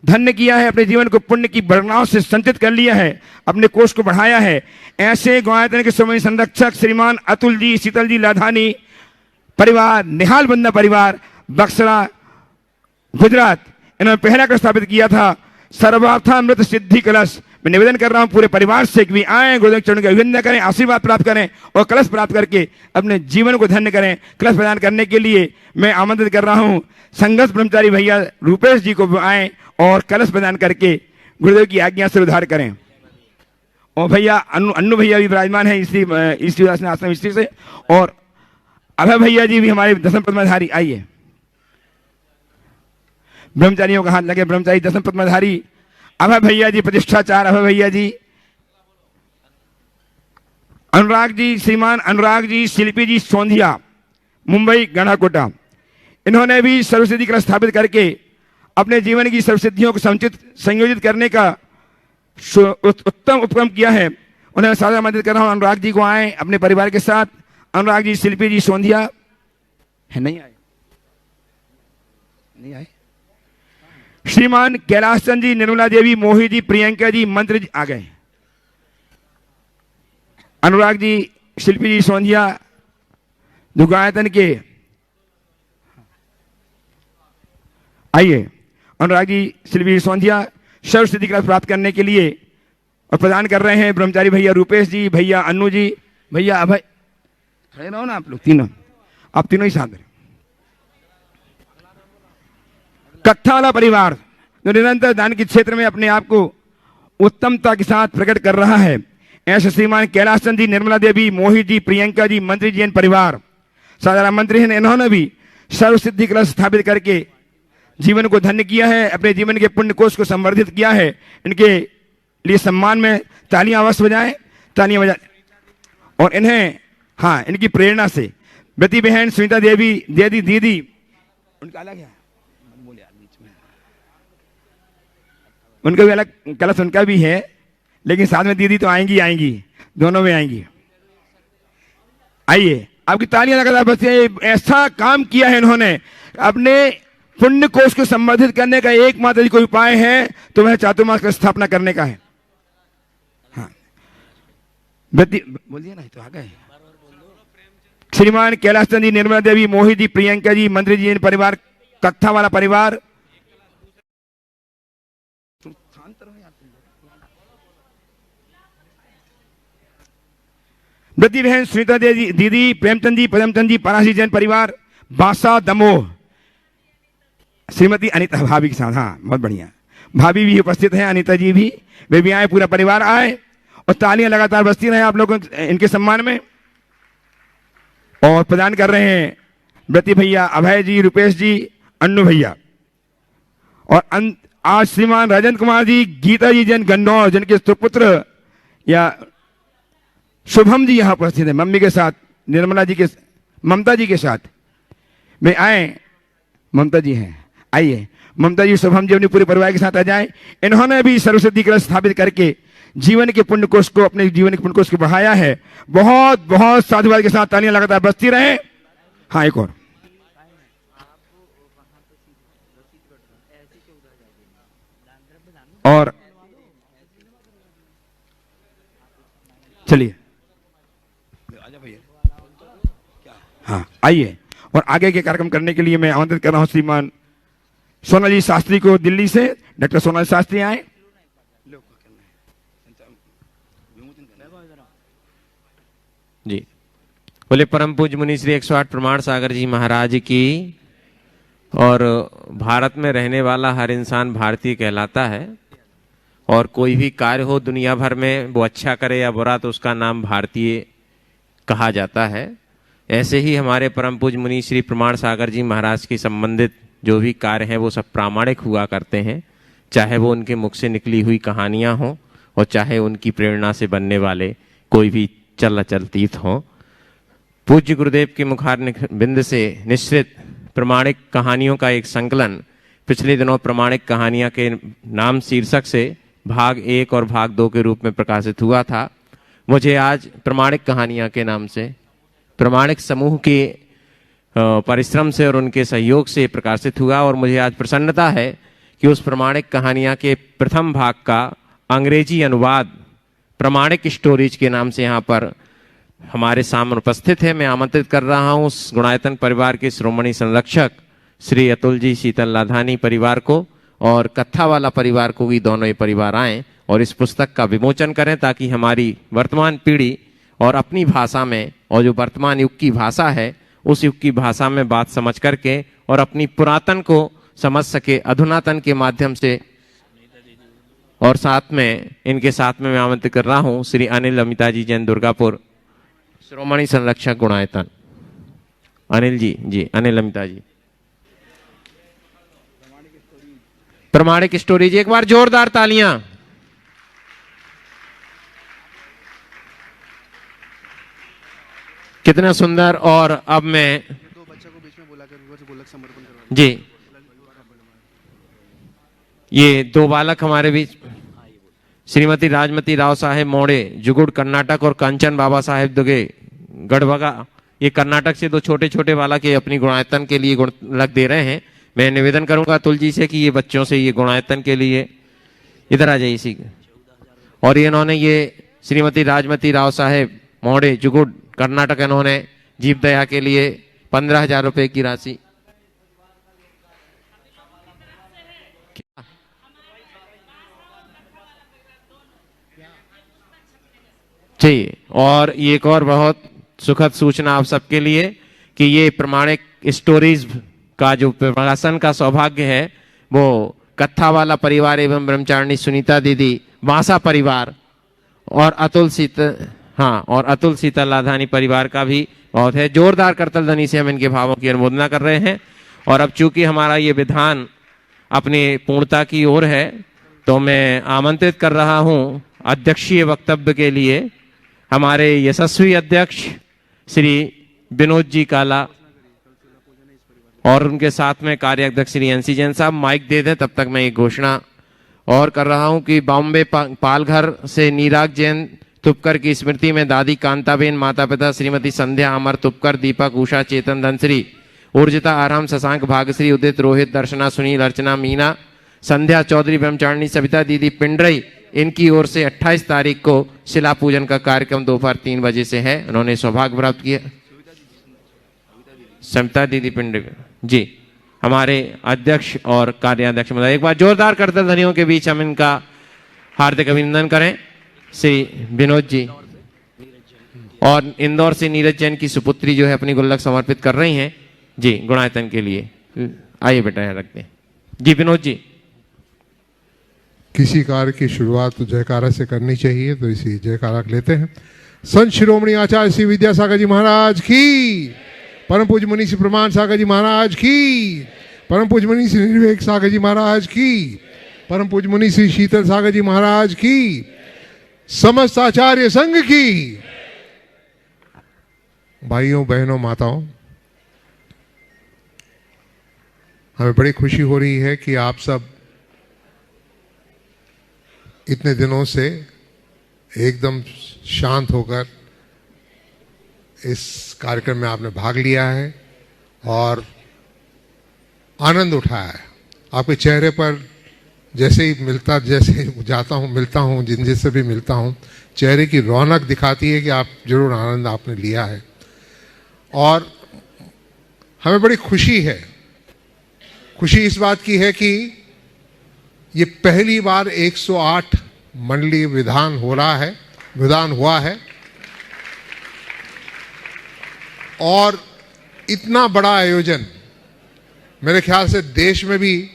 धन्य किया है, अपने जीवन को पुण्य की बरनाव से संचित कर लिया है, अपने कोष को बढ़ाया है, ऐसे गुणायतन के स्वामी संरक्षक श्रीमान अतुल जी, शीतल जी लाधानी परिवार, निहाल बंदा परिवार, बक्सरा, गुजरात, इन्होंने पहला क्रम स्थापित किया था। सर्वार्थामृत सिद्धि कलश, मैं निवेदन कर रहा हूं पूरे परिवार से कि भी आए, गुरुदेव चरणों की अभिवंदना करें, आशीर्वाद प्राप्त करें और कलश प्राप्त करके अपने जीवन को धन्य करें। कलश प्रदान करने के लिए मैं आमंत्रित कर रहा हूं संघर्ष ब्रह्मचारी भैया रूपेश जी को आए और कलश प्रदान करके गुरुदेव की आज्ञा से उद्धार करें। और भैया अन्नू भैया भी विराजमान है इसी आश्रम स्त्री से, और अभय भैया जी भी हमारे दसम पद्मधारी। आइए, ब्रह्मचारियों का हाथ लगे, ब्रह्मचारी दसम पद्मधारी अभय भैया जी, प्रतिष्ठाचार अभय भैया जी, अनुराग जी, श्रीमान अनुराग जी, शिल्पी जी सोंधिया, मुंबई, गढ़ाकोटा, इन्होंने भी सर्वसिद्धि कलश स्थापित करके अपने जीवन की सर्वसिद्धियों को संयोजित करने का उत्तम उपक्रम किया है। उन्हें सादर आमंत्रित कर रहा हूं, अनुराग जी को आए अपने परिवार के साथ। अनुराग जी, शिल्पी जी सोंधिया है, नहीं आए, नहीं आए। श्रीमान कैलाश चंद जी, निर्मला देवी, मोही जी, प्रियंका जी, मंत्र जी आ गए। अनुराग जी, शिल्पी जी सोंधिया दुगायतन के, आइए। अनुराग जी, शिल्पी जी सोंधिया सर्वसिद्धि कलश प्राप्त करने के लिए और प्रदान कर रहे हैं ब्रह्मचारी भैया रूपेश जी, भैया अन्नू जी, भैया अभय, खड़े रहो ना आप लोग तीनों, आप तीनों ही साथ रहे। कत्था वाला परिवार जो निरंतर दान के क्षेत्र में अपने आप को उत्तमता के साथ प्रकट कर रहा है, ऐसे श्रीमान कैलाश चंद जी, निर्मला देवी, मोहित जी, प्रियंका जी, मंत्री जी परिवार साधारण मंत्री हैं, इन्होंने भी सर्वसिद्धि कलश स्थापित करके जीवन को धन्य किया है, अपने जीवन के पुण्य कोष को संवर्धित किया है। इनके लिए सम्मान में तालियां अवश्य बजाएं, तालियां बजाएं। और इन्हें हाँ, इनकी प्रेरणा से बेटी बहन सुनीता देवी, दीदी, उनका अलग है, उनका भी अलग कलश उनका भी है, लेकिन साथ में दीदी तो आएंगी, दोनों में आएंगी। आइए, आपकी तालियां लगातार बजती हैं। ऐसा काम किया है इन्होंने, अपने पुण्य कोष को संवर्धित करने का एकमात्र कोई उपाय है तो वह चातुर्मास की स्थापना करने का है। हाँ, बोल दिया ना, तो आ गए। श्रीमान कैलाश चंद जी, निर्मला देवी, मोहित जी, प्रियंका जी, मंत्री जी परिवार, कत्था वाला परिवार, ब्रती बहन सुनीता देवी दीदी, प्रेमचंद जी, परासी जैन परिवार, बासा दमोह, श्रीमती अनिता भाभी के साथ। हाँ, बहुत बढ़िया, भाभी भी उपस्थित हैं, अनिता जी भी, वे भी आए, पूरा परिवार आए और तालियां लगातार बजती रहे आप लोगों इनके सम्मान में। और प्रदान कर रहे हैं ब्रती भैया, अभय जी, रुपेश जी, अन्नू भैया। और आज श्रीमान राजेंद्र कुमार जी, गीता जी जैन गन्नौर, जिनके सुपुत्र या शुभम जी यहां उपस्थित है, मम्मी के साथ, निर्मला जी के, ममता जी के साथ वे आए। ममता जी हैं, आइए। ममता जी, शुभम जी अपने पूरे परिवार के साथ आ जाए। इन्होंने भी सरस्वती कलश स्थापित करके जीवन के पुण्य कोष को, अपने जीवन के पुण्य कोष को बढ़ाया है। बहुत बहुत साधुवाद के साथ तालियां लगातार बजती रहे। हाँ, एक और चलिए, हाँ आइए। और आगे के कार्यक्रम करने के लिए मैं आमंत्रित कर रहा हूं श्रीमान सोनाल जी शास्त्री को, दिल्ली से। डॉक्टर सोनाल शास्त्री आए। जी, बोले परम पूज्य मुनि श्री 108 प्रमाण सागर जी महाराज की। और भारत में रहने वाला हर इंसान भारतीय कहलाता है, और कोई भी कार्य हो दुनिया भर में, वो अच्छा करे या बुरा, तो उसका नाम भारतीय कहा जाता है। ऐसे ही हमारे परम पूज्य मुनि श्री प्रमाण सागर जी महाराज के संबंधित जो भी कार्य हैं वो सब प्रामाणिक हुआ करते हैं, चाहे वो उनके मुख से निकली हुई कहानियाँ हों और चाहे उनकी प्रेरणा से बनने वाले कोई भी चल तीर्थ हों। पूज्य गुरुदेव के मुखार बिंद से निश्चित प्रमाणिक कहानियों का एक संकलन पिछले दिनों प्रमाणिक कहानियाँ के नाम शीर्षक से भाग 1 और भाग 2 के रूप में प्रकाशित हुआ था। मुझे आज प्रमाणिक कहानियाँ के नाम से प्रमाणिक समूह के परिश्रम से और उनके सहयोग से प्रकाशित हुआ, और मुझे आज प्रसन्नता है कि उस प्रमाणिक कहानियाँ के प्रथम भाग का अंग्रेजी अनुवाद प्रमाणिक स्टोरीज के नाम से यहाँ पर हमारे सामने उपस्थित है। मैं आमंत्रित कर रहा हूँ उस गुणायतन परिवार के श्रोमणी संरक्षक श्री अतुल जी शीतल लाधानी परिवार को और कत्था वाला परिवार को भी, दोनों ही परिवार आएँ और इस पुस्तक का विमोचन करें, ताकि हमारी वर्तमान पीढ़ी और अपनी भाषा में, और जो वर्तमान युग की भाषा है उस युग की भाषा में बात समझ करके और अपनी पुरातन को समझ सके अधुनातन के माध्यम से। और साथ में इनके साथ में मैं आमंत्रित कर रहा हूँ श्री अनिल अमिता जी जैन दुर्गापुर, श्रोमणी संरक्षक गुणायतन। अनिल जी, अनिल अमिता जी, प्रमाणिक स्टोरीज। एक बार जोरदार तालियां। कितना सुंदर। और अब मैं जी, ये 2 बालक हमारे बीच, श्रीमती राजमती राव साहेब मोड़े जुगुड़ कर्नाटक और कंचन बाबा साहेब दुगे गढ़बगा, ये कर्नाटक से 2 छोटे छोटे बालक ये अपनी गुणायतन के लिए गुणलक दे रहे हैं। मैं निवेदन करूंगा अतुल जी से कि ये बच्चों से ये गुणायतन के लिए इधर आ जाइए इसी। और ये इन्होंने ये श्रीमती राजमती राव साहेब मोड़े जुगुड़ कर्नाटक, इन्होंने जीव दया के लिए 15,000 रुपए की राशि चाहिए। और ये एक और बहुत सुखद सूचना आप सबके लिए कि ये प्रमाणिक स्टोरीज का जो प्रकाशन का सौभाग्य है वो कत्था वाला परिवार एवं ब्रह्मचारिणी सुनीता दीदी वासा परिवार और अतुल सीता लाधानी परिवार का भी बहुत है। जोरदार करतल ध्वनि से हम इनके भावों की अनुमोदना कर रहे हैं। और अब चूंकि हमारा ये विधान अपनी पूर्णता की ओर है, तो मैं आमंत्रित कर रहा हूं अध्यक्षीय वक्तव्य के लिए हमारे यशस्वी अध्यक्ष श्री विनोद जी काला और उनके साथ में कार्याध्यक्ष श्री एनसी जैन साहब। माइक दे दें, तब तक मैं एक घोषणा और कर रहा हूं कि बॉम्बे पालघर से नीराग जैन तुपकर की स्मृति में दादी कांताबेन, माता पिता श्रीमती संध्या अमर तुपकर, दीपक, उषा, चेतन, धनश्री, ऊर्जिता, आराम, शशांक, भाग्यश्री, उदित, रोहित, दर्शना, सुनील, अर्चना, मीना, संध्या चौधरी, ब्रह्मचारिणी, सविता दीदी, पिंडरई, इनकी ओर से 28 तारीख को शिला पूजन का कार्यक्रम दोपहर 3 बजे से है। उन्होंने सौभाग्य प्राप्त किया। सविता दीदी पिंडरई जी हमारे अध्यक्ष और कार्याध्यक्ष महोदय, एक बार जोरदार करतल ध्वनियों के बीच हम इनका हार्दिक अभिनंदन करें। श्री विनोद जी और इंदौर से नीरज जैन की सुपुत्री जो है अपनी गुल्लक समर्पित कर रही हैं जी गुणायतन के लिए। आइए बेटा यहाँ रखते हैं जी। विनोद जी, किसी कार्य की शुरुआत तो जयकारा से करनी चाहिए, तो इसी जयकारा लेते हैं। संत शिरोमणि आचार्य श्री विद्यासागर जी महाराज की, परम पूज्य मुनि श्री प्रमाण सागर जी महाराज की, परम पूज्य मुनि श्री निर्विवेक सागर जी महाराज की, परम पूज्य मुनि श्री शीतल सागर जी महाराज की, समस्त आचार्य संघ की। भाइयों बहनों माताओं, हमें बड़ी खुशी हो रही है कि आप सब इतने दिनों से एकदम शांत होकर इस कार्यक्रम में आपने भाग लिया है और आनंद उठाया है। आपके चेहरे पर जैसे ही जैसे जाता हूँ मिलता हूँ, जिनसे भी मिलता हूँ, चेहरे की रौनक दिखाती है कि आप जरूर आनंद आपने लिया है। और हमें बड़ी खुशी है। खुशी इस बात की है कि ये पहली बार 108 मंडलीय विधान हुआ है और इतना बड़ा आयोजन मेरे ख्याल से देश में भी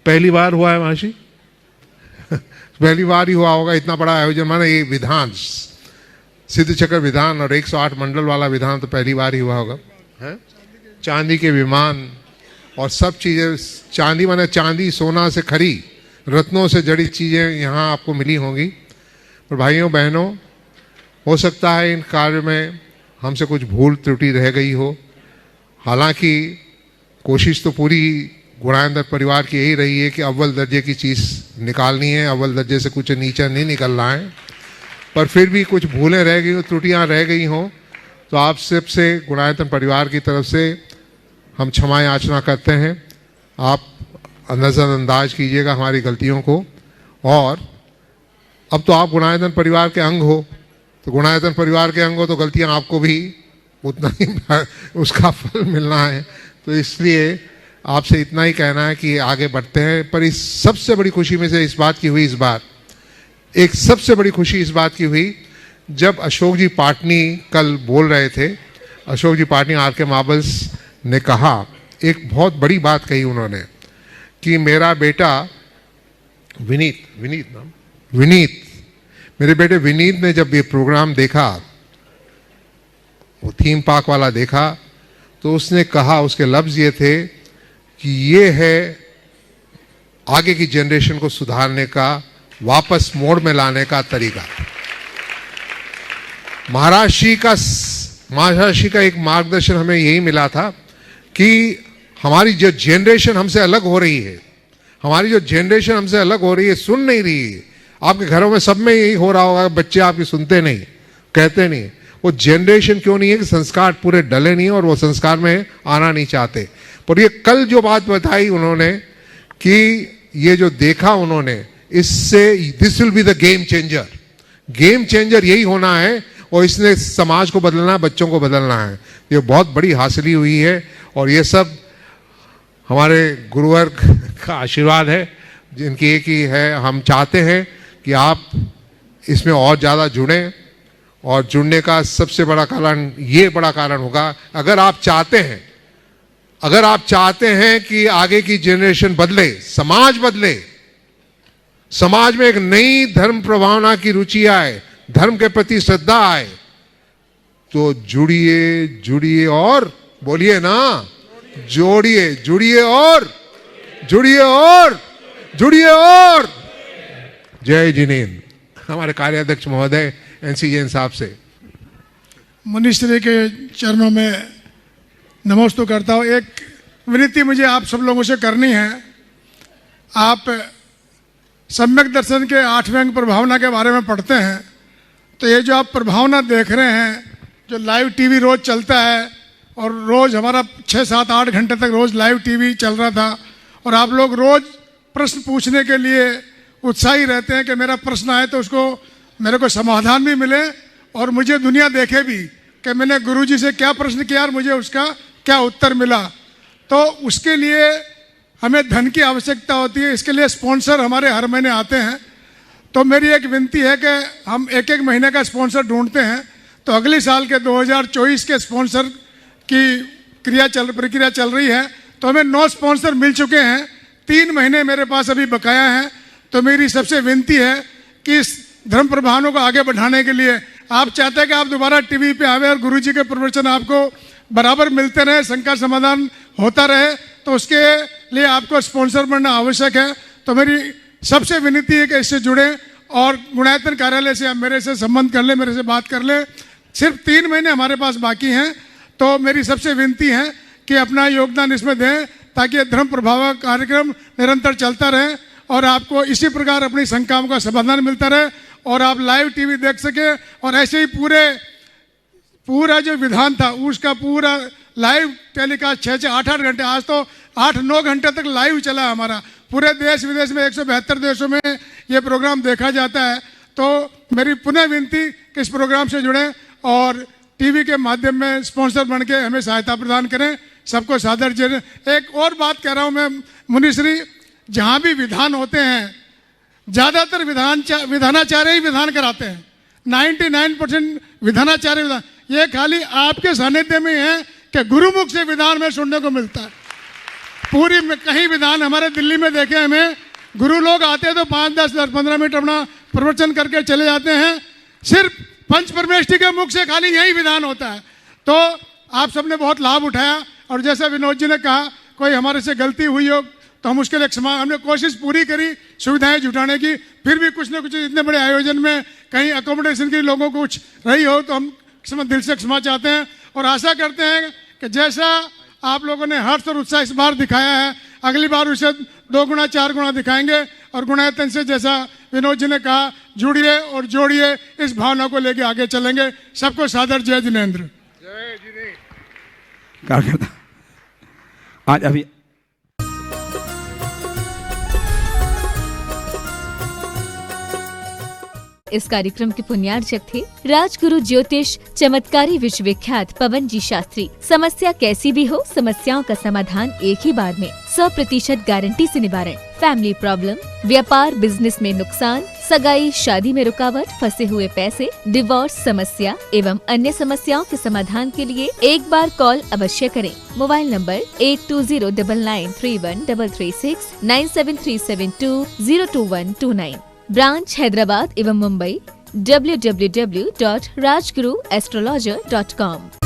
पहली बार हुआ है। माशी पहली बार ही हुआ होगा इतना बड़ा आयोजन। माने ये विधान, सिद्ध चक्र विधान और 108 मंडल वाला विधान तो पहली बार ही हुआ होगा। है चांदी के विमान और सब चीज़ें, चांदी माने चांदी सोना से खरी, रत्नों से जड़ी चीज़ें यहाँ आपको मिली होंगी। और भाइयों बहनों, हो सकता है इन कार्य में हमसे कुछ भूल त्रुटि रह गई हो। हालांकि कोशिश तो पूरी गुणायंदर परिवार की यही रही है कि अव्वल दर्जे की चीज़ निकालनी है, अव्वल दर्जे से कुछ नीचा नहीं निकलना है। पर फिर भी कुछ भूलें रह गई हो, त्रुटियाँ रह गई हों, तो आप सबसे गुणायतन परिवार की तरफ से हम क्षमा याचना करते हैं। आप नज़रअंदाज कीजिएगा हमारी गलतियों को। और अब तो आप गुणायतन परिवार के अंग हो, तो गुणायतन परिवार के अंग हो तो गलतियां आपको भी उतना ही उसका फल मिलना है। तो इसलिए आपसे इतना ही कहना है कि आगे बढ़ते हैं। पर इस सबसे बड़ी खुशी में से इस बात की हुई, इस बार एक सबसे बड़ी खुशी इस बात की हुई जब अशोक जी पाटनी कल बोल रहे थे। अशोक जी पाटनी आर.के. मार्बल्स ने कहा, एक बहुत बड़ी बात कही उन्होंने कि मेरा बेटा विनीत मेरे बेटे विनीत ने जब ये प्रोग्राम देखा, वो थीम पार्क वाला देखा, तो उसने कहा, उसके लफ्ज ये थे कि ये है आगे की जनरेशन को सुधारने का, वापस मोड़ में लाने का तरीका। महाराष्ट्र का एक मार्गदर्शन हमें यही मिला था कि हमारी जो जनरेशन हमसे अलग हो रही है, सुन नहीं रही है। आपके घरों में सब में यही हो रहा होगा, बच्चे आपके सुनते नहीं, कहते नहीं। वो जनरेशन क्यों नहीं है कि संस्कार पूरे डले नहीं और वो संस्कार में आना नहीं चाहते। पर ये कल जो बात बताई उन्होंने कि ये जो देखा उन्होंने, इससे this will be the game changer यही होना है। और इसने समाज को बदलना है, बच्चों को बदलना है। ये बहुत बड़ी हासिली हुई है और ये सब हमारे गुरुवर का आशीर्वाद है, जिनकी एक ही है। हम चाहते हैं कि आप इसमें और ज़्यादा जुड़ें और जुड़ने का सबसे बड़ा कारण, ये बड़ा कारण होगा, अगर आप चाहते हैं कि आगे की जनरेशन बदले, समाज में एक नई धर्म प्रभावना की रुचि आए, धर्म के प्रति श्रद्धा आए, तो जुड़िए और बोलिए ना, जुड़िए और जय जिनेन्द्र। हमारे कार्याध्यक्ष महोदय एनसी जैन साहब से मुनिश्री के चरणों में नमस्ते करता हूँ। एक विनती मुझे आप सब लोगों से करनी है। आप सम्यक दर्शन के 8वें अंग पर भावना के बारे में पढ़ते हैं, तो ये जो आप प्रभावना देख रहे हैं, जो लाइव टीवी रोज़ चलता है और रोज़ हमारा 6, 7, 8 घंटे तक रोज़ लाइव टीवी चल रहा था, और आप लोग रोज़ प्रश्न पूछने के लिए उत्साही रहते हैं कि मेरा प्रश्न आए तो उसको मेरे को समाधान भी मिले और मुझे दुनिया देखे भी कि मैंने गुरुजी से क्या प्रश्न किया और मुझे उसका क्या उत्तर मिला। तो उसके लिए हमें धन की आवश्यकता होती है, इसके लिए स्पॉन्सर हमारे हर महीने आते हैं। तो मेरी एक विनती है कि हम एक एक महीने का स्पॉन्सर ढूंढते हैं, तो अगले साल के 2024 के स्पॉन्सर की प्रक्रिया चल रही है। तो हमें 9 स्पॉन्सर मिल चुके हैं, 3 महीने मेरे पास अभी बकाया हैं। तो मेरी सबसे विनती है कि इस धर्म प्रभावों को आगे बढ़ाने के लिए आप चाहते हैं कि आप दोबारा टीवी पे आवे और गुरुजी के प्रवचन आपको बराबर मिलते रहे, शंका समाधान होता रहे, तो उसके लिए आपको स्पॉन्सर बनना आवश्यक है। तो मेरी सबसे विनती है कि इससे जुड़े और गुणायतन कार्यालय से आप मेरे से संबंध कर ले, मेरे से बात कर ले। सिर्फ 3 महीने हमारे पास बाकी हैं, तो मेरी सबसे विनती है कि अपना योगदान इसमें दें ताकि धर्म प्रभाव कार्यक्रम निरंतर चलता रहे और आपको इसी प्रकार अपनी शंकाओं का समाधान मिलता रहे और आप लाइव टीवी देख सके। और ऐसे ही पूरा जो विधान था उसका पूरा लाइव टेलीकास्ट 6 से 8 घंटे, आज तो 8-9 घंटे तक लाइव चला हमारा। पूरे देश विदेश में 172 देशों में ये प्रोग्राम देखा जाता है। तो मेरी पुनः विनती कि इस प्रोग्राम से जुड़ें और टीवी के माध्यम में स्पॉन्सर बन के हमें सहायता प्रदान करें। सबको सादर जय। एक और बात कह रहा हूँ मैं मुनिश्री, जहाँ भी विधान होते हैं ज़्यादातर विधानाचार्य ही विधान कराते हैं। 99% विधानाचार्य विधान, ये खाली आपके सानिध्य में है कि गुरुमुख से विधान में सुनने को मिलता है। पूरी में कहीं विधान हमारे दिल्ली में देखे हमें, गुरु लोग आते हैं तो 5, 10, 15 मिनट अपना प्रवचन करके चले जाते हैं। सिर्फ पंच परमेष्ठी के मुख से खाली यही विधान होता है। तो आप सबने बहुत लाभ उठाया और जैसा विनोद जी ने कहा, कोई हमारे से गलती हुई हो तो हम उसके लिए हमने कोशिश पूरी करी सुविधाएं जुटाने की। फिर भी कुछ ना कुछ इतने बड़े आयोजन में कहीं अकोमोडेशन के लोगों को कुछ रही हो तो हम दिल से क्षमा चाहते हैं और आशा करते हैं कि जैसा आप लोगों ने हर्ष और उत्साह इस बार दिखाया है, अगली बार उसे 2 गुना 4 गुना दिखाएंगे। और गुणायतन से जैसा विनोद जी ने कहा, जुड़िए और जोड़िए, इस भावना को लेके आगे चलेंगे। सबको सादर जय जिनेंद्र। आज अभी इस कार्यक्रम के पुण्यार्चक थे राजगुरु ज्योतिष चमत्कारी विश्वविख्यात पवन जी शास्त्री। समस्या कैसी भी हो, समस्याओं का समाधान एक ही बार में, 100% गारंटी से निवारण। फैमिली प्रॉब्लम, व्यापार बिजनेस में नुकसान, सगाई शादी में रुकावट, फंसे हुए पैसे, डिवोर्स समस्या एवं अन्य समस्याओं के समाधान के लिए एक बार कॉल अवश्य करें। Mobile number 8209931336 9737202129। ब्रांच हैदराबाद एवं मुंबई www.rajguruastrologer.com।